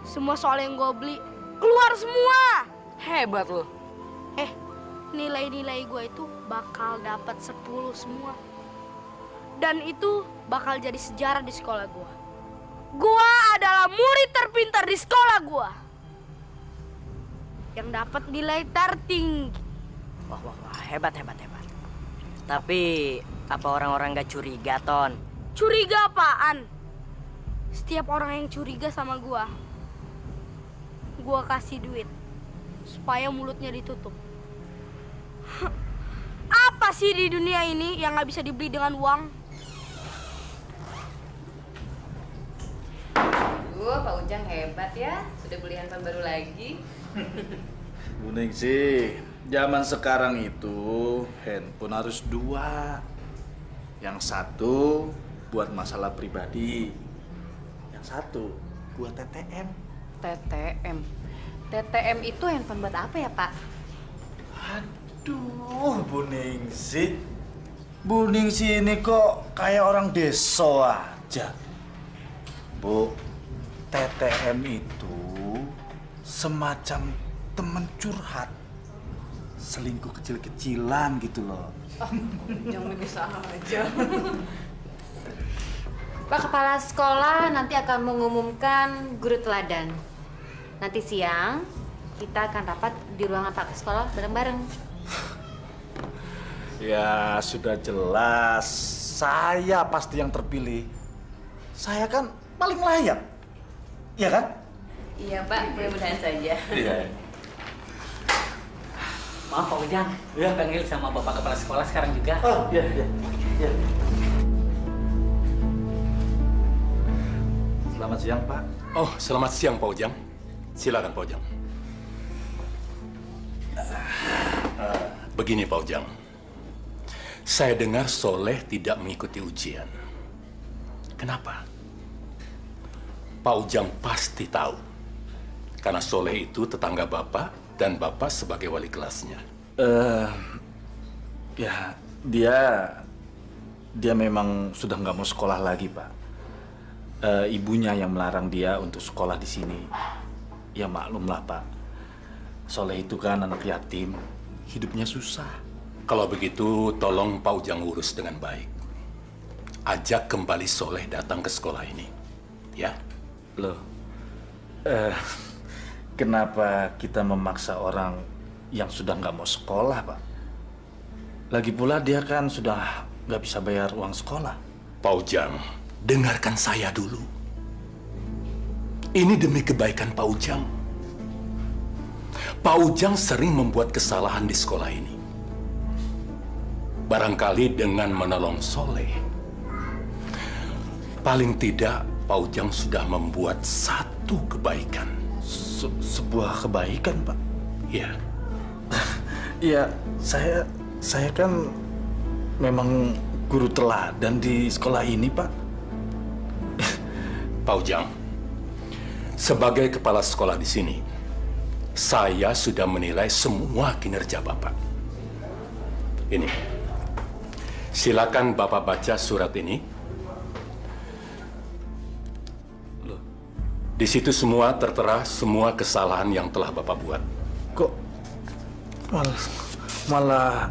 Semua soal yang gue beli keluar semua. Hebat lo. Nilai-nilai gue itu bakal dapat 10 semua. Dan itu bakal jadi sejarah di sekolah gue. Gue adalah murid terpintar di sekolah gue. Yang dapat nilai tertinggi. Wah, hebat. Tapi apa orang-orang gak curiga, Ton? Curiga apaan? Setiap orang yang curiga sama gue kasih duit supaya mulutnya ditutup. Apa sih di dunia ini yang gak bisa dibeli dengan uang? Pak Ujang hebat ya, sudah beli handphone baru lagi. Bu Ningsih, zaman sekarang itu handphone harus 2. Yang satu buat masalah pribadi, yang satu buat TTM. TTM itu handphone buat apa ya, Pak? Aduh, Bu Ningsih. Bu Ningsih ini kok kayak orang desa aja. Bu, TTM itu semacam temen curhat. Selingkuh kecil-kecilan gitu loh. Jangan bisa aja. Pak Kepala Sekolah nanti akan mengumumkan guru teladan. Nanti siang kita akan rapat di ruangan Pak Sekolah bareng-bareng. Ya sudah jelas, saya pasti yang terpilih. Saya kan paling layak, iya kan? Iya Pak, mudah-mudahan saja. Iya. Maaf Pak Ujang, panggil sama Bapak Kepala Sekolah sekarang juga. Oh iya. Selamat siang Pak. Oh, selamat siang Pak Ujang. Silakan Pak Ujang. Begini Pak Ujang, saya dengar Soleh tidak mengikuti ujian. Kenapa? Pak Ujang pasti tahu, karena Soleh itu tetangga Bapak dan Bapak sebagai wali kelasnya. Ya dia memang sudah nggak mau sekolah lagi Pak. Ibunya yang melarang dia untuk sekolah di sini. Ya maklumlah Pak, Soleh itu kan anak yatim, hidupnya susah. Kalau begitu, tolong Pak Ujang urus dengan baik. Ajak kembali Soleh datang ke sekolah ini, ya? Loh, kenapa kita memaksa orang yang sudah nggak mau sekolah, Pak? Lagi pula dia kan sudah nggak bisa bayar uang sekolah. Pak Ujang, dengarkan saya dulu. Ini demi kebaikan Pak Ujang. Pak Ujang sering membuat kesalahan di sekolah ini. Barangkali dengan menolong Soleh, paling tidak Pak Ujang sudah membuat satu kebaikan. Sebuah kebaikan, Pak? Iya. Iya, saya kan memang guru teladan di sekolah ini, Pak. Pak Ujang, sebagai kepala sekolah di sini, saya sudah menilai semua kinerja Bapak. Ini, silakan Bapak baca surat ini. Loh, di situ semua tertera semua kesalahan yang telah Bapak buat. Kok malah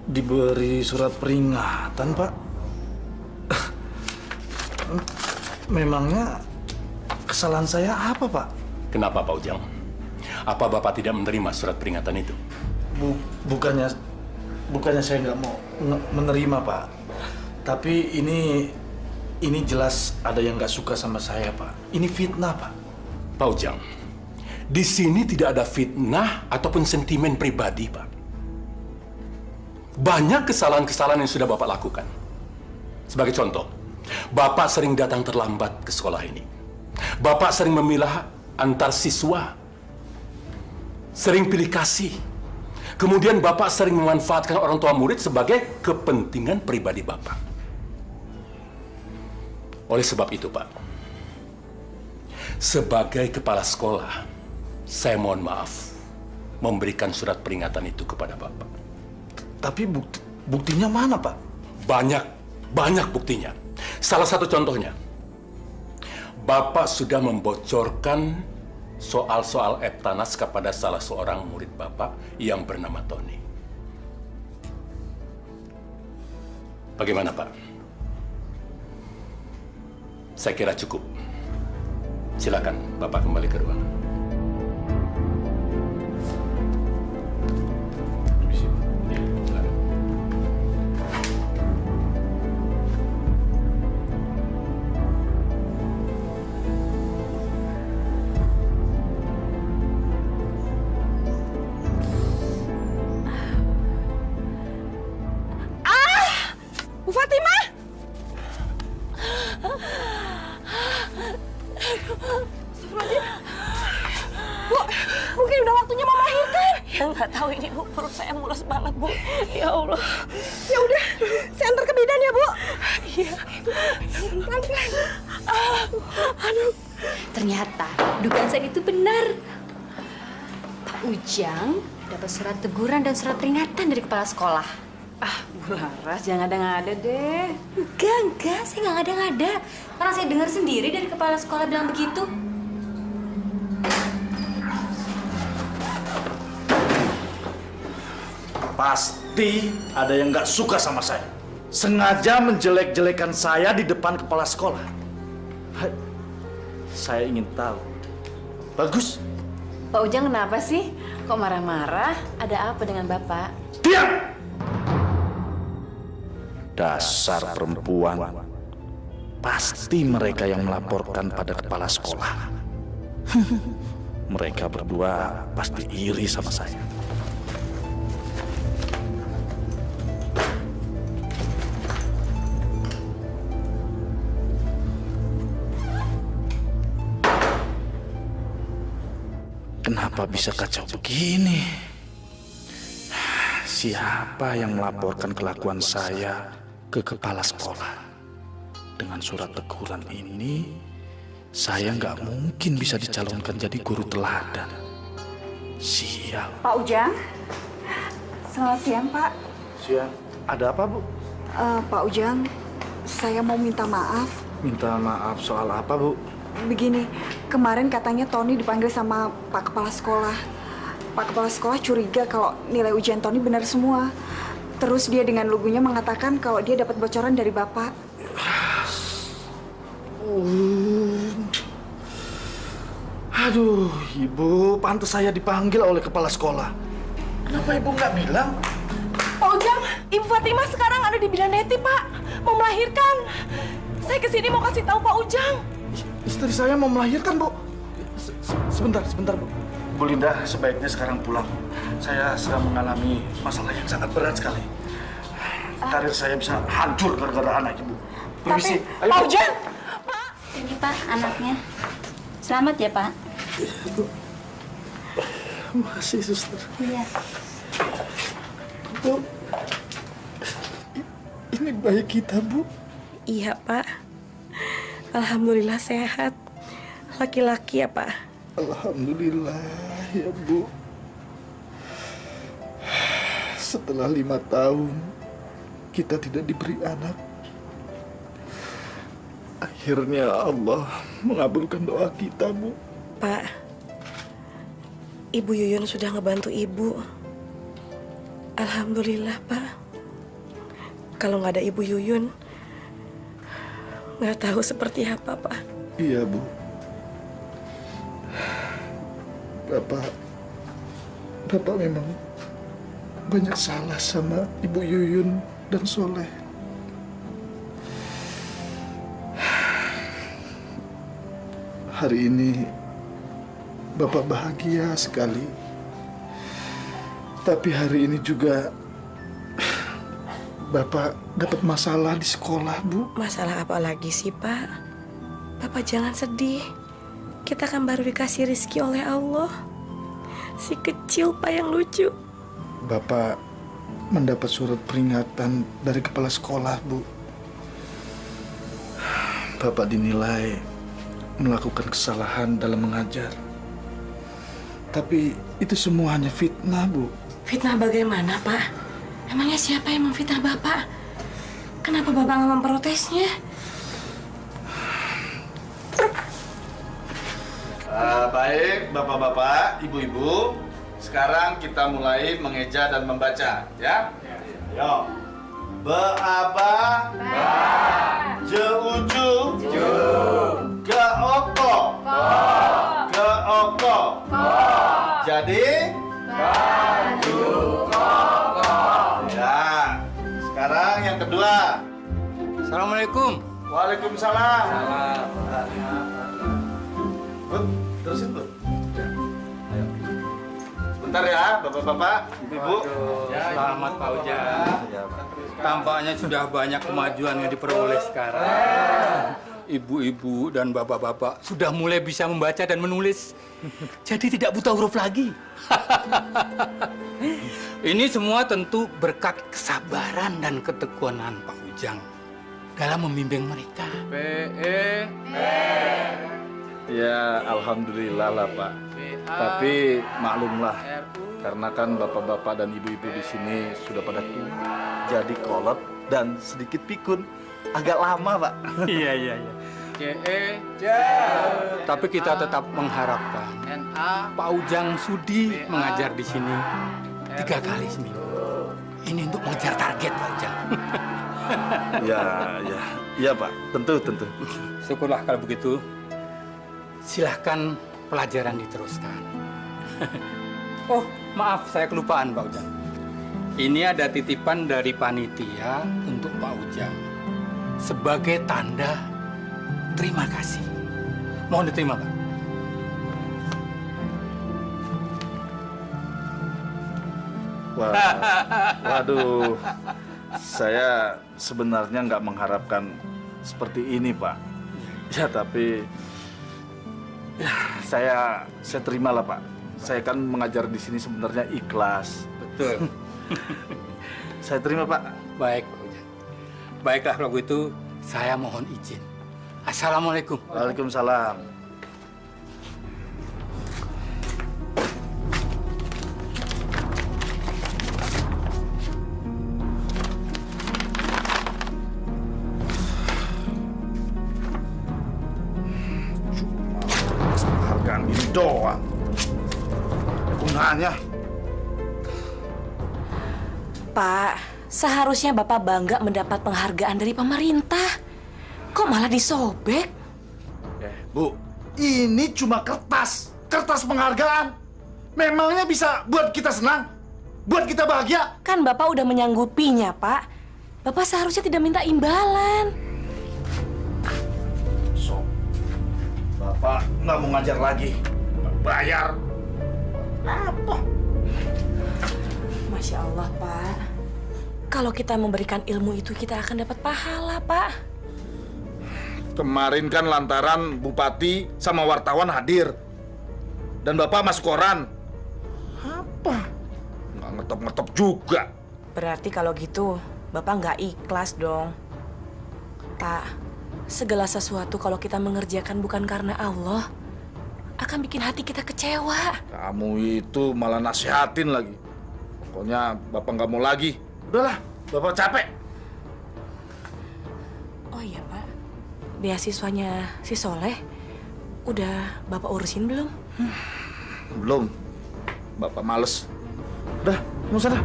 diberi surat peringatan, Pak? Memangnya kesalahan saya apa, Pak? Kenapa, Pak Ujang? Apa Bapak tidak menerima surat peringatan itu? Bukannya saya nggak mau menerima, Pak. Tapi ini jelas ada yang nggak suka sama saya, Pak. Ini fitnah, Pak. Pak Ujang, di sini tidak ada fitnah ataupun sentimen pribadi, Pak. Banyak kesalahan-kesalahan yang sudah Bapak lakukan. Sebagai contoh, Bapak sering datang terlambat ke sekolah ini. Bapak sering memilah antar siswa. Sering pilih kasih. Kemudian Bapak sering memanfaatkan orang tua murid sebagai kepentingan pribadi Bapak. Oleh sebab itu, Pak, sebagai kepala sekolah, saya mohon maaf memberikan surat peringatan itu kepada Bapak. Tapi buktinya mana, Pak? Banyak buktinya. Salah satu contohnya, Bapak sudah membocorkan soal-soal Eptanas kepada salah seorang murid Bapak yang bernama Tony. Bagaimana, Pak? Saya kira cukup. Silakan Bapak kembali ke ruangan. Bu Fatimah! Bu, mungkin udah waktunya mau melahirkan. Ya nggak tahu ini, Bu. Perut saya mulus banget, Bu. Ya Allah. Ya udah, saya antar ke bidan ya, Bu. Iya. Pelan-pelan. Aduh. Ternyata dugaan saya itu benar. Pak Ujang dapat surat teguran dan surat peringatan dari kepala sekolah. Bu Laras, jangan ngada-ngada deh. Enggak, saya nggak ngada-ngada. Karena saya dengar sendiri dari kepala sekolah bilang begitu. Pasti ada yang nggak suka sama saya. Sengaja menjelek-jelekan saya di depan kepala sekolah. Saya ingin tahu. Bagus. Pak Ujang kenapa sih? Kok marah-marah? Ada apa dengan Bapak? Diam! Dasar perempuan. Pasti mereka yang melaporkan pada kepala sekolah. Mereka berdua pasti iri sama saya. Kenapa bisa kacau begini? Siapa yang melaporkan kelakuan saya ke kepala sekolah? Dengan surat teguran ini, saya nggak mungkin bisa dicalonkan jadi guru teladan. Sial. Pak Ujang, selamat siang, Pak. Siang. Ada apa, Bu? Pak Ujang, saya mau minta maaf. Minta maaf soal apa, Bu? Begini, kemarin katanya Tony dipanggil sama Pak Kepala Sekolah. Pak Kepala Sekolah curiga kalau nilai ujian Tony benar semua. Terus dia dengan lugunya mengatakan kalau dia dapat bocoran dari Bapak. Aduh, Ibu, pantas saya dipanggil oleh kepala sekolah. Kenapa Ibu nggak bilang? Pak Ujang, Ibu Fatimah sekarang ada di bidan Neti, Pak. Mau melahirkan. Saya kesini mau kasih tahu Pak Ujang. Istri saya mau melahirkan, Bu. Sebentar, Bu. Bu Linda, sebaiknya sekarang pulang. Saya sedang mengalami masalah yang sangat berat sekali. Karir saya bisa hancur gara-gara anak Ibu. Permisi. Tapi, Pak Ujang! Ini Pak, anaknya. Selamat ya, Pak. Makasih, Suster. Iya. Bu, ini bayi kita, Bu. Iya, Pak. Alhamdulillah sehat. Laki-laki ya, Pak? Alhamdulillah ya, Bu. Setelah 5 tahun, kita tidak diberi anak. Akhirnya Allah mengabulkan doa kita, Bu. Pak, Ibu Yuyun sudah ngebantu Ibu. Alhamdulillah, Pak. Kalau nggak ada Ibu Yuyun, nggak tahu seperti apa, Pak. Iya, Bu. Bapak memang banyak salah sama Ibu Yuyun dan Soleh. Hari ini Bapak bahagia sekali. Tapi hari ini juga Bapak dapat masalah di sekolah, Bu. Masalah apa lagi sih, Pak? Bapak jangan sedih. Kita kan baru dikasih rezeki oleh Allah. Si kecil, Pak, yang lucu. Bapak mendapat surat peringatan dari kepala sekolah, Bu. Bapak dinilai melakukan kesalahan dalam mengajar. Tapi itu semua hanya fitnah, Bu. Fitnah bagaimana, Pak? Emangnya siapa yang memfitnah Bapak? Kenapa Bapak nggak memprotesnya? Baik, bapak-bapak, ibu-ibu. Sekarang kita mulai mengeja dan membaca, ya? Yo. Be-aba. Ba. Je-uju. Ju. Ge-oko. Ko. Ge-oko. Ko. Jadi? Baju koko. Ya. Sekarang yang kedua. Assalamualaikum. Waalaikumsalam. Bud, terusin, Bud. Ayo. Sebentar ya, bapak-bapak, ibu-ibu. Selamat Pak Ujang. Tampaknya sudah banyak kemajuan yang diperoleh sekarang. Ibu-ibu dan bapak-bapak sudah mulai bisa membaca dan menulis. Jadi tidak buta huruf lagi. Ini semua tentu berkat kesabaran dan ketekunan Pak Ujang dalam membimbing mereka. Ya, alhamdulillah lah, Pak. Tapi maklumlah, karena kan bapak-bapak dan ibu-ibu di sini sudah pada tua, jadi kolot dan sedikit pikun. Agak lama, Pak. Iya. Tapi kita tetap mengharapkan Pak Ujang sudi mengajar di sini 3 kali seminggu. Ini untuk mengejar target, Pak Ujang. Ya, Pak. Tentu. Syukurlah kalau begitu. Silahkan pelajaran diteruskan. Oh, maaf, saya kelupaan, Pak Ujang. Ini ada titipan dari panitia untuk Pak Ujang sebagai tanda terima kasih. Mohon diterima, Pak. Waduh, saya sebenarnya nggak mengharapkan seperti ini, Pak. Ya, tapi ya, saya terimalah, Pak. Saya kan mengajar di sini sebenarnya ikhlas. Betul. Saya terima, Pak. Baik, Pak Ujang. Baiklah kalau begitu, saya mohon izin. Assalamualaikum. Waalaikumsalam. Cuma penghargaan ini doang. Gunanya. Pak, seharusnya Bapak bangga mendapat penghargaan dari pemerintah. Kok malah disobek? Bu, ini cuma kertas penghargaan. Memangnya bisa buat kita senang? Buat kita bahagia? Kan Bapak udah menyanggupinya, Pak. Bapak seharusnya tidak minta imbalan. So, Bapak nggak mau ngajar lagi. Bayar. Apa? Masya Allah, Pak. Kalau kita memberikan ilmu itu, kita akan dapat pahala, Pak. Kemarin kan lantaran Bupati sama wartawan hadir. Dan Bapak masuk koran. Apa? Nggak ngetop-ngetop juga. Berarti kalau gitu, Bapak nggak ikhlas dong. Pak, segala sesuatu kalau kita mengerjakan bukan karena Allah, akan bikin hati kita kecewa. Kamu itu malah nasihatin lagi. Pokoknya Bapak nggak mau lagi. Udahlah, Bapak capek. Oh iya, Pak. Beasiswanya si Soleh, udah Bapak urusin belum? Belum. Bapak males. Udah, nggak usah dah.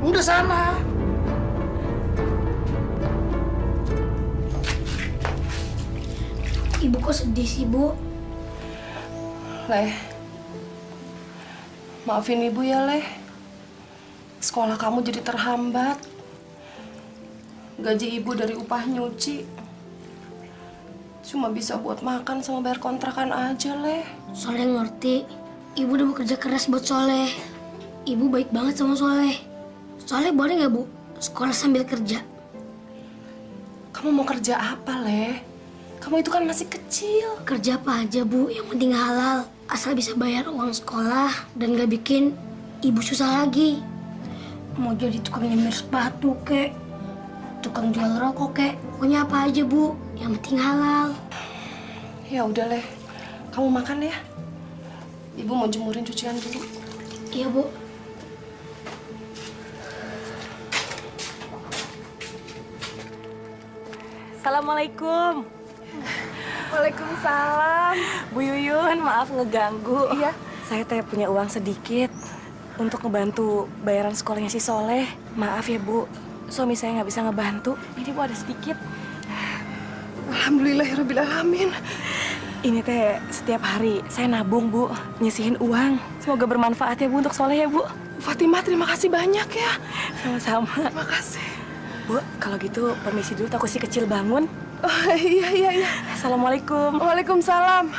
Udah sana. Ibu kok sedih sih, Bu? Leh, maafin ibu ya, Leh. Sekolah kamu jadi terhambat. Gaji ibu dari upah nyuci cuma bisa buat makan sama bayar kontrakan aja, Leh. Soleh ngerti. Ibu udah bekerja keras buat Soleh. Ibu baik banget sama Soleh. Soleh boleh nggak, Bu, sekolah sambil kerja? Kamu mau kerja apa, Leh? Kamu itu kan masih kecil. Kerja apa aja, Bu, yang penting halal. Asal bisa bayar uang sekolah dan gak bikin ibu susah lagi. Mau jadi tukang nyemir sepatu, kek. Tukang jual rokok, kek. Pokoknya apa aja, Bu. Yang penting halal. Ya udah, Leh. Kamu makan ya. Ibu mau jemurin cucian dulu. Iya, Bu. Assalamualaikum. Waalaikumsalam. Bu Yuyun, maaf ngeganggu. Iya. Saya teh punya uang sedikit untuk ngebantu bayaran sekolahnya si Soleh. Maaf ya, Bu. Suami saya nggak bisa ngebantu. Ini Bu ada sedikit. Alhamdulillahirrabbilalamin. Ini teh setiap hari saya nabung, Bu. Nyisihin uang. Semoga bermanfaat ya, Bu, untuk Soleh ya, Bu. Fatimah, terima kasih banyak ya. Sama-sama. Terima kasih. Bu, kalau gitu permisi dulu, takut si kecil bangun. Oh, iya. Assalamualaikum. Waalaikumsalam.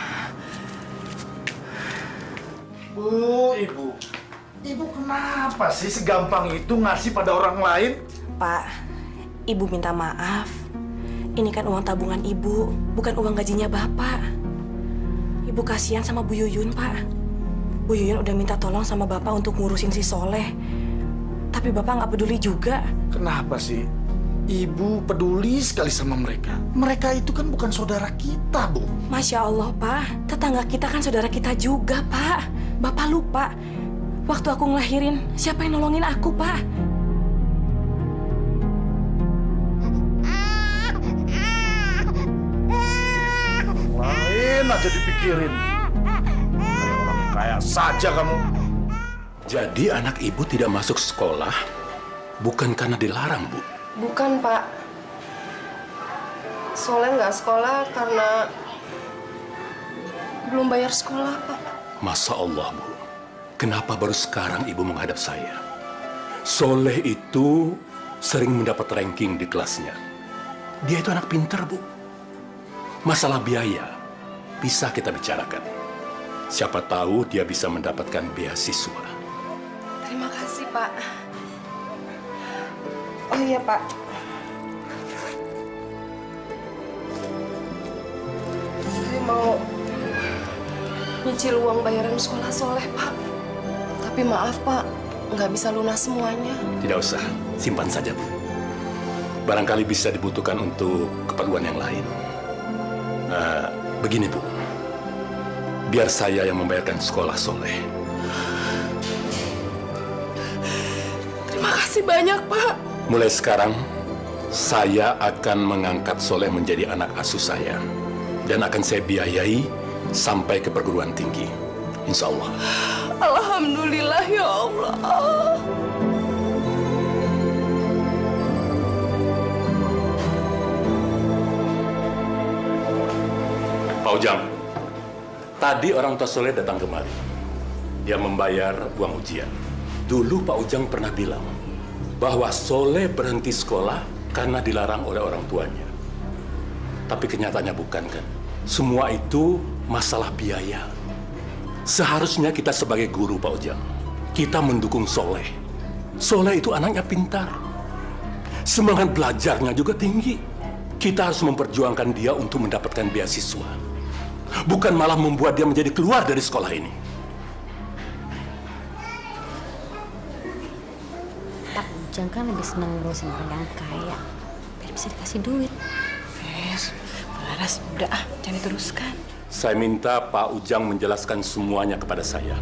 Bu, Ibu. Ibu kenapa sih segampang itu ngasih pada orang lain? Pak, Ibu minta maaf. Ini kan uang tabungan Ibu, bukan uang gajinya Bapak. Ibu kasihan sama Bu Yuyun, Pak. Bu Yuyun udah minta tolong sama Bapak untuk ngurusin si Soleh. Tapi Bapak nggak peduli juga. Kenapa sih? Ibu peduli sekali sama mereka. Mereka itu kan bukan saudara kita, Bu. Masya Allah, Pak. Tetangga kita kan saudara kita juga, Pak. Bapak lupa. Waktu aku ngelahirin, siapa yang nolongin aku, Pak? Lain aja dipikirin. Kayak orang kaya saja kamu. Jadi anak ibu tidak masuk sekolah bukan karena dilarang, Bu? Bukan, Pak. Soleh nggak sekolah karena belum bayar sekolah, Pak. Masya Allah, Bu. Kenapa baru sekarang ibu menghadap saya? Soleh itu sering mendapat ranking di kelasnya. Dia itu anak pintar, Bu. Masalah biaya bisa kita bicarakan. Siapa tahu dia bisa mendapatkan beasiswa. Terima kasih, Pak. Oh iya, Pak. Saya mau nyicil uang bayaran sekolah Soleh, Pak. Tapi maaf, Pak, nggak bisa lunas semuanya. Tidak usah, simpan saja, Bu. Barangkali bisa dibutuhkan untuk keperluan yang lain. Begini, Bu. Biar saya yang membayarkan sekolah Soleh. Terima kasih banyak, Pak. Mulai sekarang, saya akan mengangkat Soleh menjadi anak asuh saya. Dan akan saya biayai sampai ke perguruan tinggi. Insya Allah. Alhamdulillah, ya Allah. Pak Ujang, tadi orang tua Soleh datang kemari. Dia membayar uang ujian. Dulu Pak Ujang pernah bilang bahwa Soleh berhenti sekolah karena dilarang oleh orang tuanya. Tapi kenyataannya bukan, kan? Semua itu masalah biaya. Seharusnya kita sebagai guru, Pak Ujang, kita mendukung Soleh. Soleh itu anaknya pintar. Semangat belajarnya juga tinggi. Kita harus memperjuangkan dia untuk mendapatkan beasiswa. Bukan malah membuat dia menjadi keluar dari sekolah ini. Pak Ujang kan lebih senang ngurusin orang yang kaya. Biar bisa dikasih duit. Laras, udah jangan diteruskan. Saya minta Pak Ujang menjelaskan semuanya kepada saya.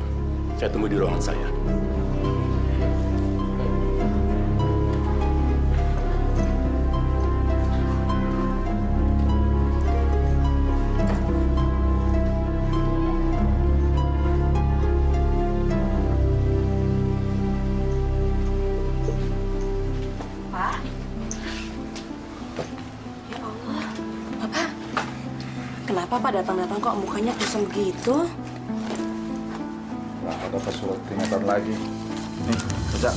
Saya tunggu di ruangan saya. Kenapa Pak datang-datang kok mukanya kusam begitu? Nah, ada surat peringatan lagi. Nih, baca.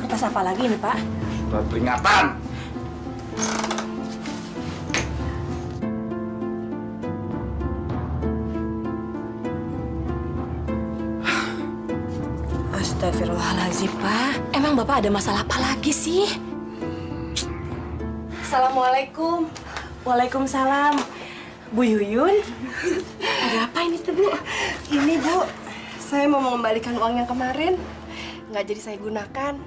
Kertas apa lagi nih Pak? Surat peringatan. Astagfirullahaladzim Pak. Emang Bapak ada masalah apa lagi sih? Assalamualaikum. Waalaikumsalam. Bu Yuyun. Ada apa ini tuh Bu? Ini Bu, saya mau mengembalikan uang yang kemarin. Nggak jadi saya gunakan.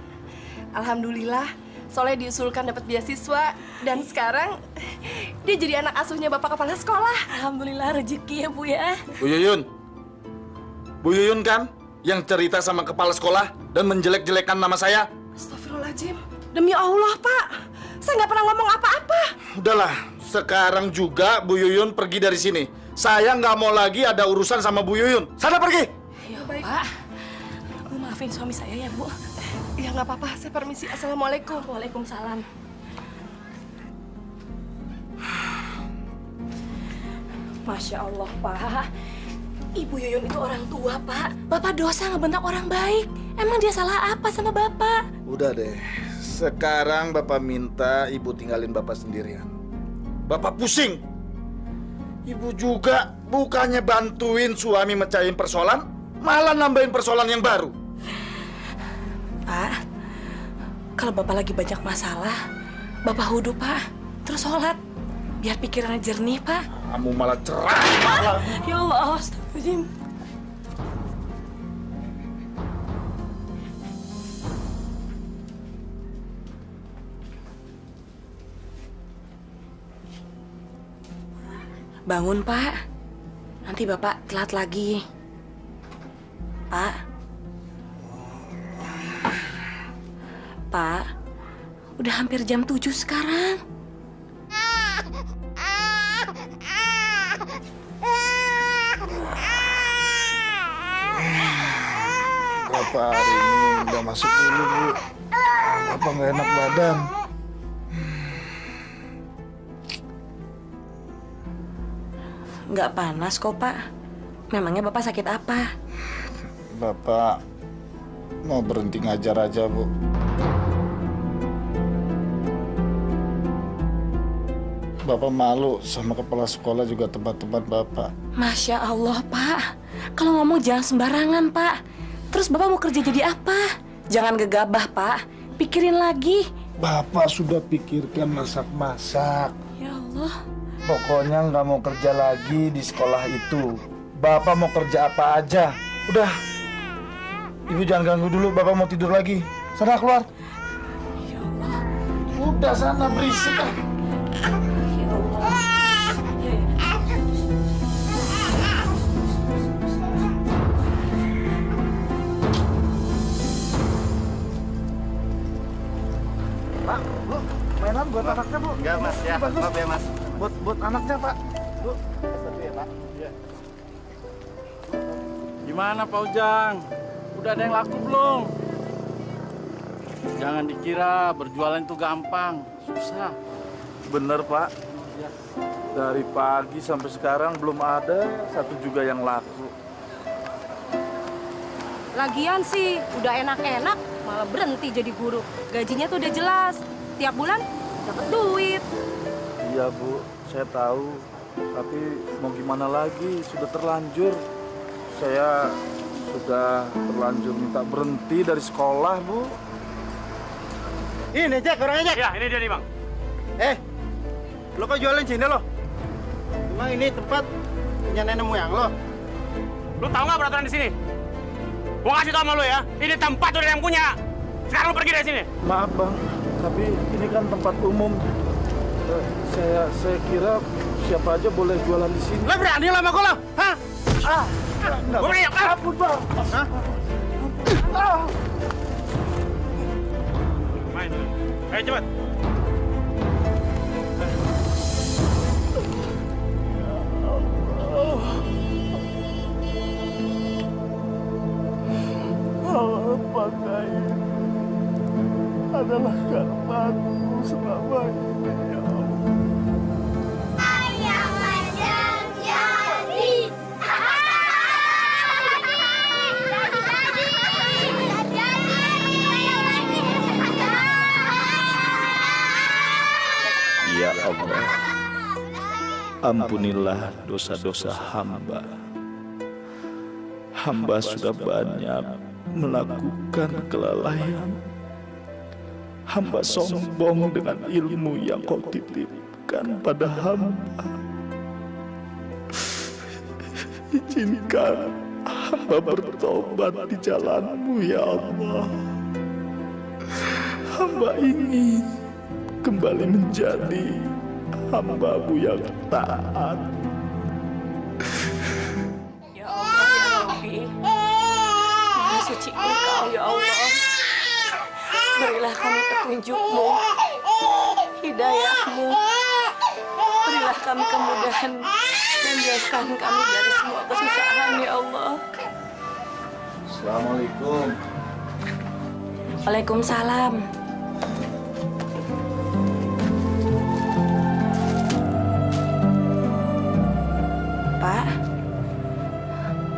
Alhamdulillah, Soleh diusulkan dapat beasiswa. Dan sekarang, dia jadi anak asuhnya Bapak Kepala Sekolah. Alhamdulillah rezeki ya Bu ya. Bu Yuyun. Bu Yuyun kan yang cerita sama kepala sekolah dan menjelek-jelekan nama saya? Astagfirullahaladzim. Demi Allah, Pak. Saya nggak pernah ngomong apa-apa. Udahlah, sekarang juga Bu Yuyun pergi dari sini. Saya nggak mau lagi ada urusan sama Bu Yuyun. Sana pergi! Ya Pak, Bu maafin suami saya ya Bu. Ya nggak apa-apa, saya permisi. Assalamualaikum. Waalaikumsalam. Masya Allah Pak, Ibu Yuyun itu orang tua Pak. Bapak dosa ngebentak orang baik. Emang dia salah apa sama Bapak? Udah deh, sekarang Bapak minta Ibu tinggalin Bapak sendirian. Bapak pusing. Ibu juga bukannya bantuin suami mecahin persoalan, malah nambahin persoalan yang baru. Pak, kalau Bapak lagi banyak masalah, Bapak wudhu Pak, terus sholat. Biar pikirannya jernih Pak. Kamu malah cerai. Ya Allah, astagfirullahaladzim. Bangun Pak, nanti Bapak telat lagi. Pak. Pak, udah hampir jam 7 sekarang. Bapak hari ini udah masuk dulu, Bu. Bapak nggak enak badan. Nggak panas kok, Pak. Memangnya Bapak sakit apa? Bapak mau berhenti ngajar aja, Bu. Bapak malu sama kepala sekolah juga tempat-tempat Bapak. Masya Allah, Pak. Kalau ngomong jangan sembarangan, Pak. Terus Bapak mau kerja jadi apa? Jangan gegabah, Pak. Pikirin lagi. Bapak sudah pikirkan masak-masak. Ya Allah. Pokoknya nggak mau kerja lagi di sekolah itu. Bapak mau kerja apa aja. Udah. Ibu jangan ganggu dulu, Bapak mau tidur lagi. Sana keluar. Ya Allah. Udah sana berisik ah. Ya Allah. Pak, Bu, mainan buat anaknya, Bu. Enggak, Mas, ya. Bagus. Maaf ya, Mas. Buat anaknya, Pak. Bu. Satu ya, Pak. Iya. Gimana Pak Ujang? Udah ada yang laku belum? Jangan dikira berjualan itu gampang, susah. Bener, Pak. Dari pagi sampai sekarang belum ada satu juga yang laku. Lagian sih udah enak-enak malah berhenti jadi guru. Gajinya tuh udah jelas. Tiap bulan dapat duit. Iya, Bu. Saya tahu. Tapi mau gimana lagi? Sudah terlanjur. Saya sudah terlanjur minta berhenti dari sekolah, Bu. Ini Jack, orangnya Jack. Ya, ini dia nih Bang. Lo kok jualan sini lo? Emang ini tempat punya nenek moyang lo? Lu tahu nggak peraturan di sini? Gua kasih tau sama lu ya, ini tempat udah yang punya. Sekarang lu pergi dari sini. Maaf, Bang. Tapi ini kan tempat umum. Saya kira siapa aja boleh jualan di sini. Lo berani lo sama gue lo? Hah? Enggak. Gue berani. Ampun, Bang. Hah? Main. Ayo cepet. Apakah ini adalah karmaku selama ini, ya Allah? ampunilah dosa-dosa hamba. Hamba sudah banyak melakukan kelalaian. Hamba sombong dengan ilmu yang kau titipkan pada hamba. Izinkan hamba bertobat di jalan-Mu ya Allah. Hamba ingin kembali menjadi hamba-Mu yang taat. Ya Allah, ya Rabbi, Maha suci Engkau ya Allah. Berilah kami petunjuk-Mu, hidayah-Mu. Berilah kami kemudahan dan jauhkan kami dari semua kesusahan ya Allah. Assalamualaikum. Waalaikumsalam. Pak,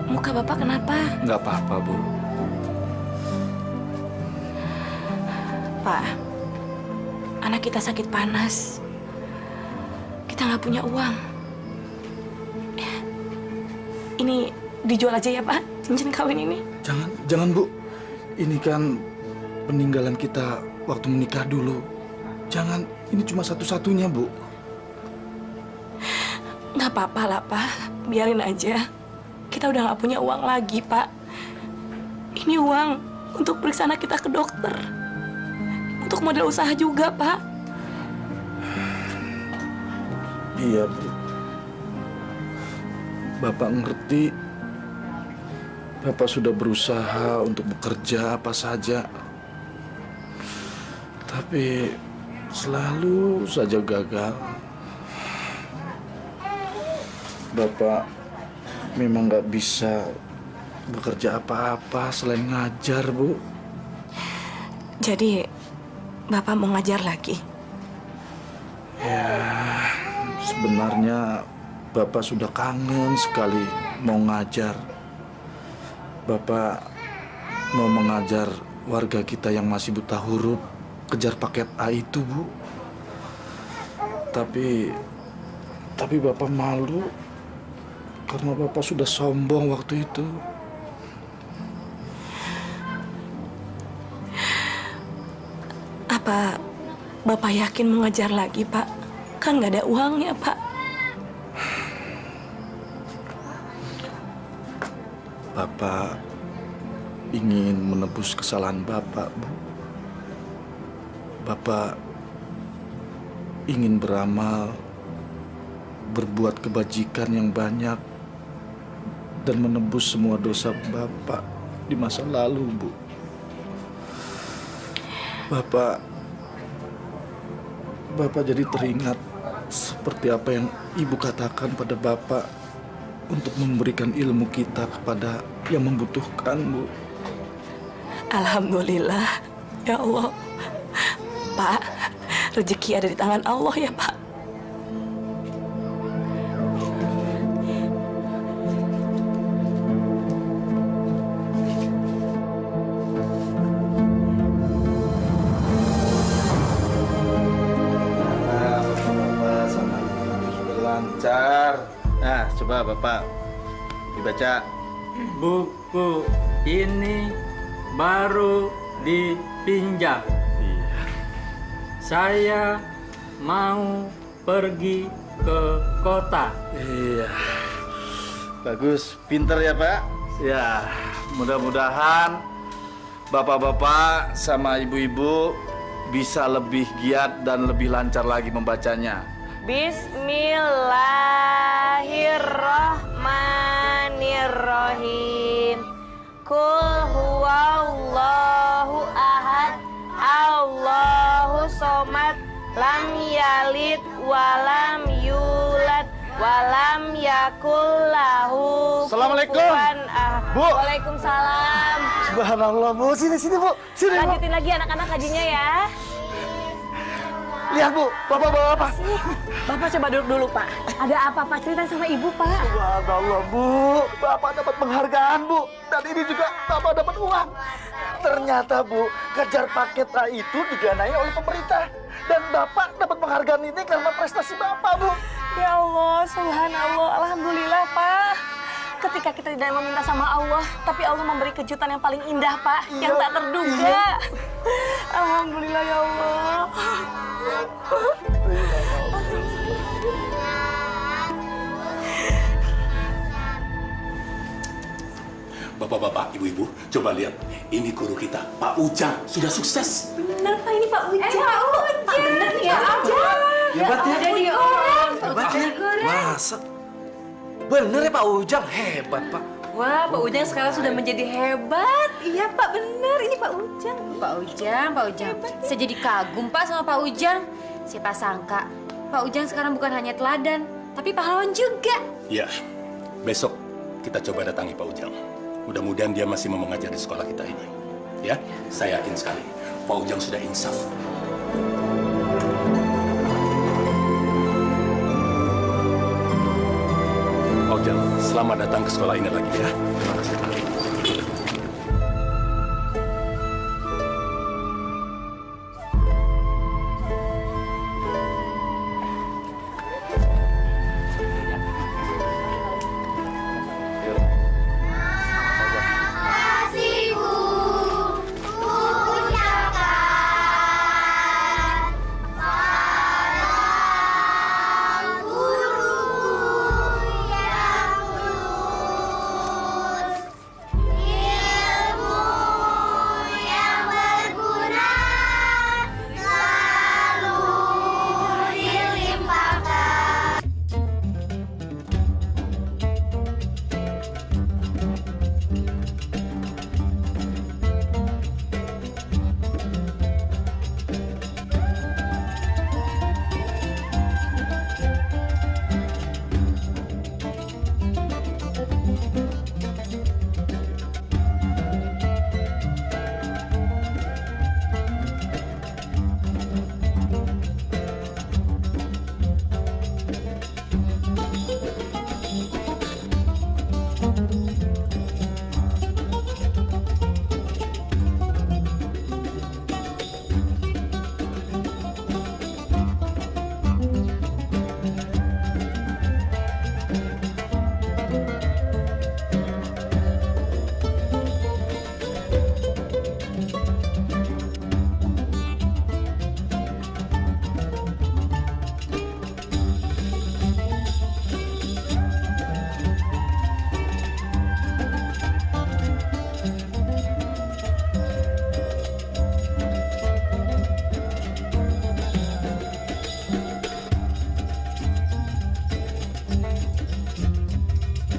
muka Bapak kenapa? Nggak apa-apa, Bu. Pak, anak kita sakit panas. Kita nggak punya uang. Ini dijual aja ya, Pak, cincin kawin ini. Jangan, Bu. Ini kan peninggalan kita waktu menikah dulu. Jangan, ini cuma satu-satunya, Bu. Nggak apa-apa lah, Pak. Biarin aja. Kita udah nggak punya uang lagi, Pak. Ini uang untuk periksa anak kita ke dokter. Untuk modal usaha juga, Pak. Iya, Bu. Bapak ngerti. Bapak sudah berusaha untuk bekerja apa saja. Tapi selalu saja gagal. Bapak memang nggak bisa bekerja apa-apa selain ngajar, Bu. Jadi, Bapak mau ngajar lagi? Ya, sebenarnya Bapak sudah kangen sekali mau ngajar. Bapak mau mengajar warga kita yang masih buta huruf kejar paket A itu, Bu. Tapi Bapak malu karena Bapak sudah sombong waktu itu. Apa Bapak yakin mengajar lagi, Pak? Kan nggak ada uangnya, Pak. Bapak ingin menebus kesalahan Bapak, Bu. Bapak ingin beramal, berbuat kebajikan yang banyak, dan menebus semua dosa Bapak di masa lalu, Bu. Bapak jadi teringat seperti apa yang Ibu katakan pada Bapak untuk memberikan ilmu kita kepada yang membutuhkan, Bu. Alhamdulillah, ya Allah. Pak, rezeki ada di tangan Allah ya, Pak. Bapak sama Ibu sudah lancar. Nah, coba Bapak dibaca. Buku ini baru dipinjam. Saya mau pergi ke kota. Iya. Bagus, pinter ya, Pak. Ya, mudah-mudahan Bapak-bapak sama ibu-ibu bisa lebih giat dan lebih lancar lagi membacanya. Bismillahirrahmanirrahim. Kul huwallahu ahad, Allahu somad, lam yalid walam yulad walam yakul lahu Assalamualaikum. kufuwan ahad. Bu. Waalaikumsalam. Subhanallah, Bu. Sini, Bu. Sini, Bu. Lanjutin lagi anak-anak ngajinya ya. Lihat, Bu. Bapak bawa apa? Bapak coba duduk dulu, Pak. Ada apa, Pak? Cerita sama Ibu, Pak. Subhanallah, Bu. Bapak dapat penghargaan, Bu. Dan ini juga Bapak dapat uang. Ternyata, Bu, kejar paket A itu didanai oleh pemerintah. Dan Bapak dapat penghargaan ini karena prestasi Bapak, Bu. Ya Allah, subhanallah, alhamdulillah Pak. Ketika kita tidak meminta sama Allah, tapi Allah memberi kejutan yang paling indah Pak, yang tak terduga. Alhamdulillah ya Allah. Bapak-bapak, ibu-ibu, coba lihat. Ini guru kita, Pak Ujang, sudah sukses. Benar Pak, ini Pak Ujang. Pak Ujang. Benar ya, Ujang. Hebat ya. Jadi orang. Hebat ya. Masa? Bener ya Pak Ujang, hebat Pak. Wah, Pak Ujang sekarang sudah menjadi hebat. Iya Pak, benar. Ini Pak Ujang. Pak Ujang. Saya jadi kagum Pak sama Pak Ujang. Siapa sangka Pak Ujang sekarang bukan hanya teladan, tapi pahlawan juga. Ya, besok kita coba datangi Pak Ujang. Mudah-mudahan dia masih mau mengajar di sekolah kita ini. Ya, saya yakin sekali Pak Ujang sudah insaf. Pak Ujang, selamat datang ke sekolah ini lagi ya. Terima kasih.